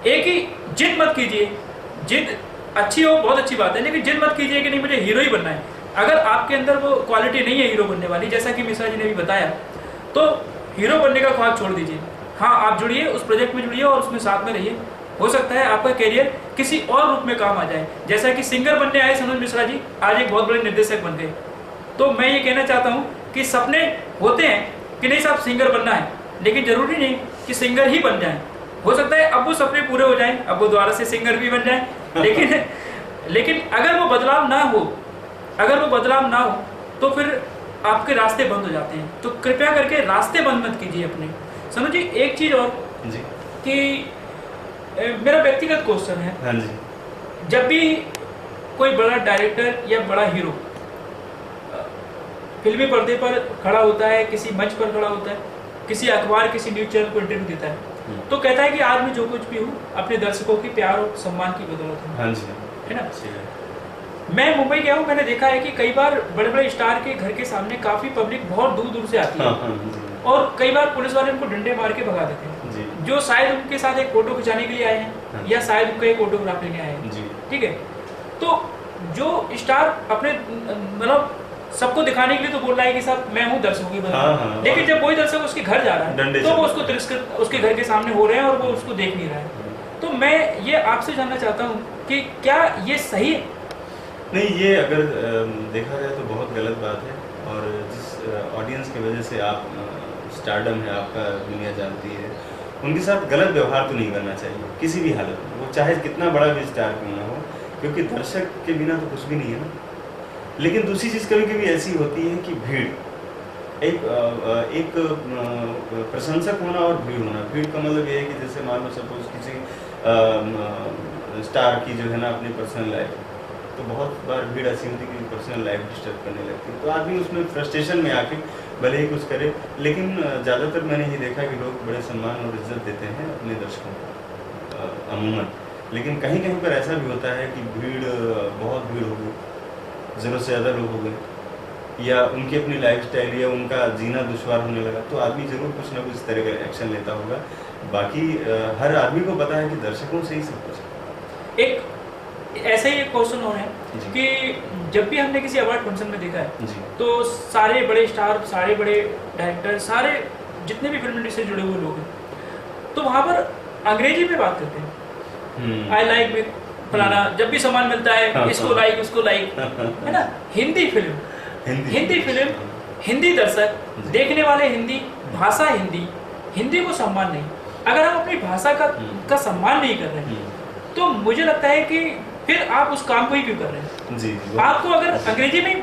एक ही जिद मत कीजिए, जिद अच्छी हो बहुत अच्छी बात है, लेकिन जिद मत कीजिए कि नहीं मुझे हीरो ही बनना है। अगर आपके अंदर वो क्वालिटी नहीं है हीरो बनने वाली, जैसा कि मिश्रा जी ने भी बताया, तो हीरो बनने का ख्वाब छोड़ दीजिए। हाँ, आप जुड़िए, उस प्रोजेक्ट में जुड़िए और उसमें साथ में रहिए। हो सकता है आपका करियर किसी और रूप में काम आ जाए। जैसा कि सिंगर बनने आए सनोज मिश्रा जी, आज एक बहुत बड़े निर्देशक बन गए। तो मैं ये कहना चाहता हूँ कि सपने होते हैं कि नहीं साहब सिंगर बनना है, लेकिन जरूरी नहीं कि सिंगर ही बन जाए। हो सकता है अब वो सपने पूरे हो जाएं, अब वो दोबारा से सिंगर भी बन जाएं, लेकिन अगर वो बदलाव ना हो तो फिर आपके रास्ते बंद हो जाते हैं। तो कृपया करके रास्ते बंद मत कीजिए अपने। सनोज जी, एक चीज और जी कि मेरा व्यक्तिगत क्वेश्चन है। हाँ जी। जब भी कोई बड़ा डायरेक्टर या बड़ा हीरो फिल्मी पर्दे पर खड़ा होता है, किसी मंच पर खड़ा होता है, किसी अखबार किसी न्यूज चैनल को इंटरव्यू देता है, तो कहता है कि आज मैं जो कुछ भी हूँ अपने दर्शकों की प्यार और सम्मान की बदौलत हूँ। हाँ जी, है ना। मैं मुंबई गया हूँ, मैंने देखा है कि कई बार बड़े बड़े स्टार के घर के सामने काफी पब्लिक बहुत दूर दूर से आती है। और कई बार पुलिस वाले उनको डंडे मार के भगा देते हैं, जो शायद उनके साथ एक फोटो खिंचाने के लिए आए हैं या शायद उनका एक ऑटोग्राफ लेने आए हैं। ठीक है, तो जो स्टार अपने मतलब सबको दिखाने के लिए तो बोल रहा है कि साहब मैं हूँ दर्शकों की बदौलत, लेकिन जब वही दर्शक उसके घर जा रहा है तो वो उसको तिरस्कृत उसके घर के सामने हो रहे हैं और वो उसको देख नहीं रहा है। तो मैं ये आपसे जानना चाहता हूँ कि क्या ये सही है? नहीं, ये अगर देखा जाए तो बहुत गलत बात है। और जिस ऑडियंस की वजह से आप स्टारडम है आपका, दुनिया जानती है, उनके साथ गलत व्यवहार तो नहीं करना चाहिए किसी भी हालत में, वो चाहे कितना बड़ा भी स्टार क्यों ना हो, क्योंकि दर्शक के बिना तो कुछ भी नहीं है ना। लेकिन दूसरी चीज़ कभी कभी ऐसी होती है कि भीड़, एक प्रशंसक होना और भीड़ होना। भीड़ का मतलब ये है कि जैसे मान लो सपोज किसी स्टार की जो है ना अपनी पर्सनल लाइफ, तो बहुत बार भीड़ ऐसी होती है कि पर्सनल लाइफ डिस्टर्ब करने लगती है, तो आदमी उसमें फ्रस्ट्रेशन में आके भले ही कुछ करे। लेकिन ज़्यादातर मैंने ये देखा कि लोग बड़े सम्मान और इज्जत देते हैं अपने दर्शकों को अमूमन। लेकिन कहीं कहीं पर ऐसा भी होता है कि बहुत भीड़ हो गई, ज़रूरत से ज़्यादा लोग हो गए, या उनकी अपनी लाइफस्टाइल या उनका जीना दुश्वार होने लगा, तो आदमी ज़रूर कुछ ना कुछ तरह का एक्शन लेता होगा। बाकी हर आदमी को पता है कि दर्शकों से ही सब कुछ। एक ऐसा ही एक क्वेश्चन और है कि जब भी हमने किसी अवार्ड फंक्शन में देखा है तो सारे बड़े स्टार, सारे बड़े डायरेक्टर, सारे जितने भी फिल्म इंडस्ट्री से जुड़े हुए लोग हैं, तो वहाँ पर अंग्रेजी में बात करते हैं। आई लाइक विद फलाना, जब भी सम्मान मिलता है इसको लाइक उसको लाइक, है ना। हिंदी फिल्म, हिंदी दर्शक देखने वाले, हिंदी भाषा, हिंदी को सम्मान नहीं। अगर हम अपनी भाषा का सम्मान नहीं कर रहे हैं तो मुझे लगता है कि फिर आप उस काम को ही क्यों कर रहे हैं? जी आपको अगर अंग्रेजी में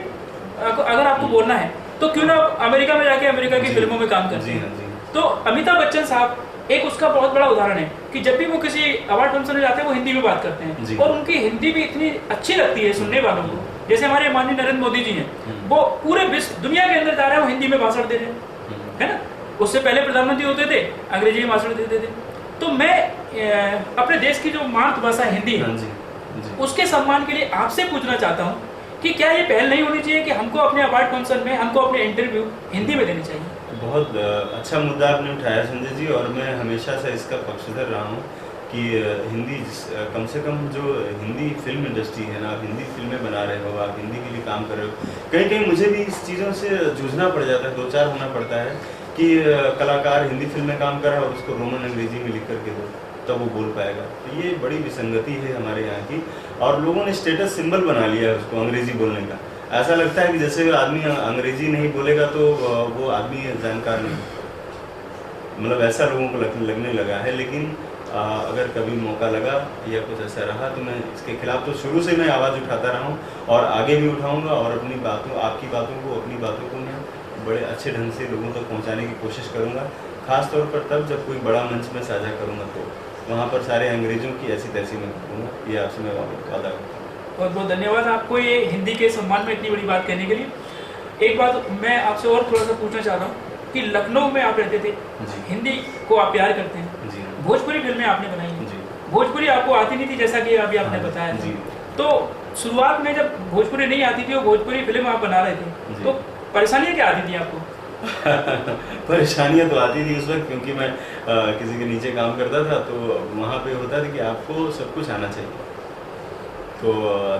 अगर आपको बोलना है तो क्यों ना आप अमेरिका में जाके अमेरिका की फिल्मों में काम करते हैं। तो अमिताभ बच्चन साहब एक उसका बहुत बड़ा उदाहरण है कि जब भी वो किसी अवार्ड फंक्शन में जाते हैं वो हिंदी में बात करते हैं और उनकी हिंदी भी इतनी अच्छी लगती है सुनने वालों को। जैसे हमारे माननीय नरेंद्र मोदी जी हैं, वो पूरे विश्व दुनिया के अंदर जा रहे हैं, वो हिंदी में भाषण दे रहे हैं, है ना। उससे पहले प्रधानमंत्री होते थे, अंग्रेजी में भाषण देते थे। तो मैं अपने देश की जो मातृभाषा हिंदी है उसके सम्मान के लिए आपसे पूछना चाहता हूँ कि क्या ये पहल नहीं होनी चाहिए कि हमको अपने अवार्ड फंक्शन में, हमको अपने इंटरव्यू हिंदी में देनी चाहिए? बहुत अच्छा मुद्दा आपने उठाया संजय जी, और मैं हमेशा से इसका पक्षधर रहा हूँ कि हिंदी कम से कम जो हिंदी फिल्म इंडस्ट्री है ना, आप हिंदी फिल्में बना रहे हो, आप हिंदी के लिए काम कर रहे हो, कहीं कहीं मुझे भी इस चीज़ों से जूझना पड़ जाता है, दो चार होना पड़ता है कि कलाकार हिंदी फिल्म में काम कर रहा है और उसको रोमन अंग्रेजी में लिख करके दो तब वो बोल पाएगा। तो ये बड़ी विसंगति है हमारे यहाँ की, और लोगों ने स्टेटस सिंबल बना लिया है उसको अंग्रेजी बोलने का। ऐसा लगता है कि जैसे आदमी अंग्रेजी नहीं बोलेगा तो वो आदमी जानकार नहीं, मतलब ऐसा लोगों को लगने लगा है। लेकिन अगर कभी मौका लगा या कुछ ऐसा रहा तो मैं इसके खिलाफ तो शुरू से मैं आवाज़ उठाता रहा हूँ और आगे भी उठाऊँगा, और अपनी बातों, आपकी बातों को, अपनी बातों को मैं बड़े अच्छे ढंग से लोगों तक पहुँचाने की कोशिश करूँगा, खास तौर पर तब जब कोई बड़ा मंच में साझा करूँगा तो वहाँ पर सारे अंग्रेजों की ऐसी तैसी मैं करूँगा। ये आपसे मैं वादा करता हूँ। बहुत बहुत धन्यवाद आपको ये हिंदी के सम्मान में इतनी बड़ी बात कहने के लिए। एक बात मैं आपसे और थोड़ा सा पूछना चाहता हूँ कि लखनऊ में आप रहते थे, हिंदी को आप प्यार करते हैं, भोजपुरी फिल्में आपने बनाई हैं, भोजपुरी आपको आती नहीं थी जैसा कि अभी आपने बताया। तो शुरुआत में जब भोजपुरी नहीं आती थी और भोजपुरी फिल्म आप बना रहे थे तो परेशानियाँ क्या आती थी आपको? परेशानियाँ तो आती थी उस वक्त, क्योंकि मैं किसी के नीचे काम करता था तो वहाँ पे होता था कि आपको सब कुछ आना चाहिए, तो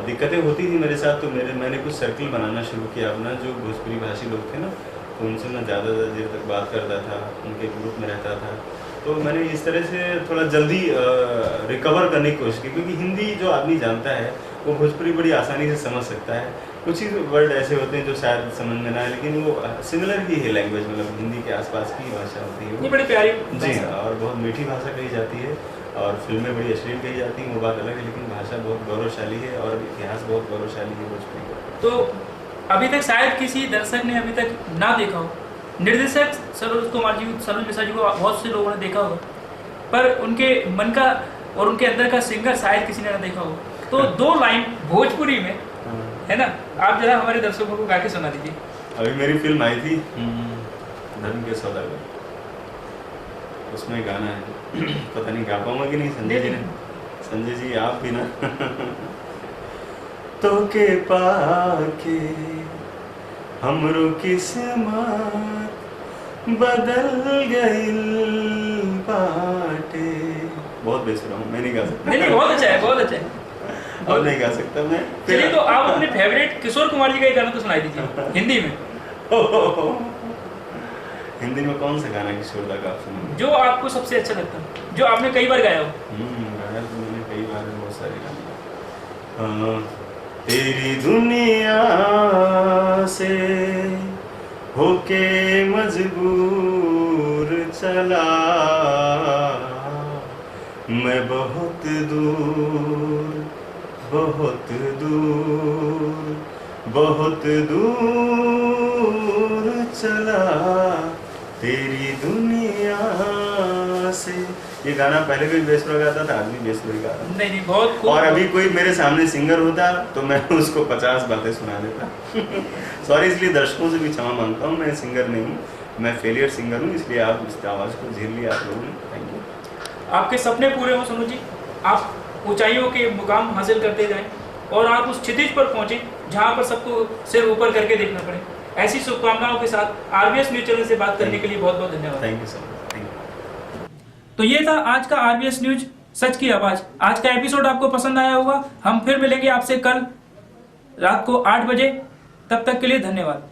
दिक्कतें होती थी मेरे साथ। तो मैंने कुछ सर्किल बनाना शुरू किया अपना, जो भोजपुरी भाषी लोग थे ना, तो उनसे मैं ज़्यादा देर तक बात करता था, उनके ग्रुप में रहता था। तो मैंने इस तरह से थोड़ा जल्दी रिकवर करने की कोशिश की, क्योंकि हिंदी जो आदमी जानता है वो भोजपुरी बड़ी आसानी से समझ सकता है। कुछ ही वर्ड ऐसे होते हैं जो शायद समझ में ना आए, लेकिन वो सिमिलर ही है लैंग्वेज, मतलब हिंदी के आसपास की भाषा होती है। ये बड़ी प्यारी जी, और बहुत मीठी भाषा कही जाती है, और फिल्में बड़ी अश्लील कही जाती हैं, वो बात अलग है, लेकिन भाषा बहुत गौरवशाली है और इतिहास बहुत गौरवशाली है भोजपुरी का। तो अभी तक शायद किसी दर्शक ने अभी तक ना देखा हो, निर्देशक सरोज कुमार जी, सरोज मिश्रा जी को बहुत से लोगों ने देखा होगा, पर उनके मन का और उनके अंदर का सिंगर शायद किसी ने ना देखा हो। तो 2 लाइन भोजपुरी में, है ना, आप जरा हमारे दर्शकों को गा के सुना दीजिए। अभी मेरी फिल्म आई थी धर्म के सौदागर, उसमें गाना है, पता नहीं गा पाऊंगा कि नहीं संजय जी ने, संजय जी आप भी ना तो के पाके हमरो किस्मत बदल गइल बाटे। बहुत बेसुरा हूँ, मैं नहीं गा सकता। नहीं, बहुत अच्छा है, बहुत अच्छा है। अब नहीं गा सकता मैं। चलिए, तो आप अपने फेवरेट किशोर कुमार जी का एक गाना तो सुनाई दीजिए हिंदी में। हिंदी में कौन सा गाना किशोर दा का आप सुना? जो आपको सबसे अच्छा लगता है, जो आपने कई बार गाया हो। गाया तो मैंने कई बार, बहुत सारे गाने। तेरी दुनिया से होके मजबूर चला मैं बहुत दूर, बहुत दूर, बहुत दूर चला तेरी दुनिया से। ये गाना पहले भी बेसुरा गाता था, आदमी बेसुरा गा रहा। नहीं, बहुत खूब। और अभी कोई मेरे सामने सिंगर होता तो मैं उसको 50 बातें सुना देता। सॉरी, इसलिए दर्शकों से भी क्षमा मांगता हूँ, मैं सिंगर नहीं हूँ, मैं फेलियर सिंगर हूँ, इसलिए आप इस आवाज़ को झेल लिया आप लोगों ने। Thank you. आपके सपने पूरे हों सोनू जी, आप ऊंचाइयों के मुकाम हासिल करते जाएं और आप उस क्षितिज पर पहुंचे जहां पर सबको सिर ऊपर करके देखना पड़े। ऐसी शुभकामनाओं के साथ आरबीएस न्यूज चैनल से बात करने के लिए बहुत बहुत धन्यवाद। Thank you sir. Thank you. तो ये था आज का आरबीएस न्यूज सच की आवाज। आज का एपिसोड आपको पसंद आया होगा। हम फिर मिलेंगे आपसे कल रात को 8 बजे। तब तक के लिए धन्यवाद।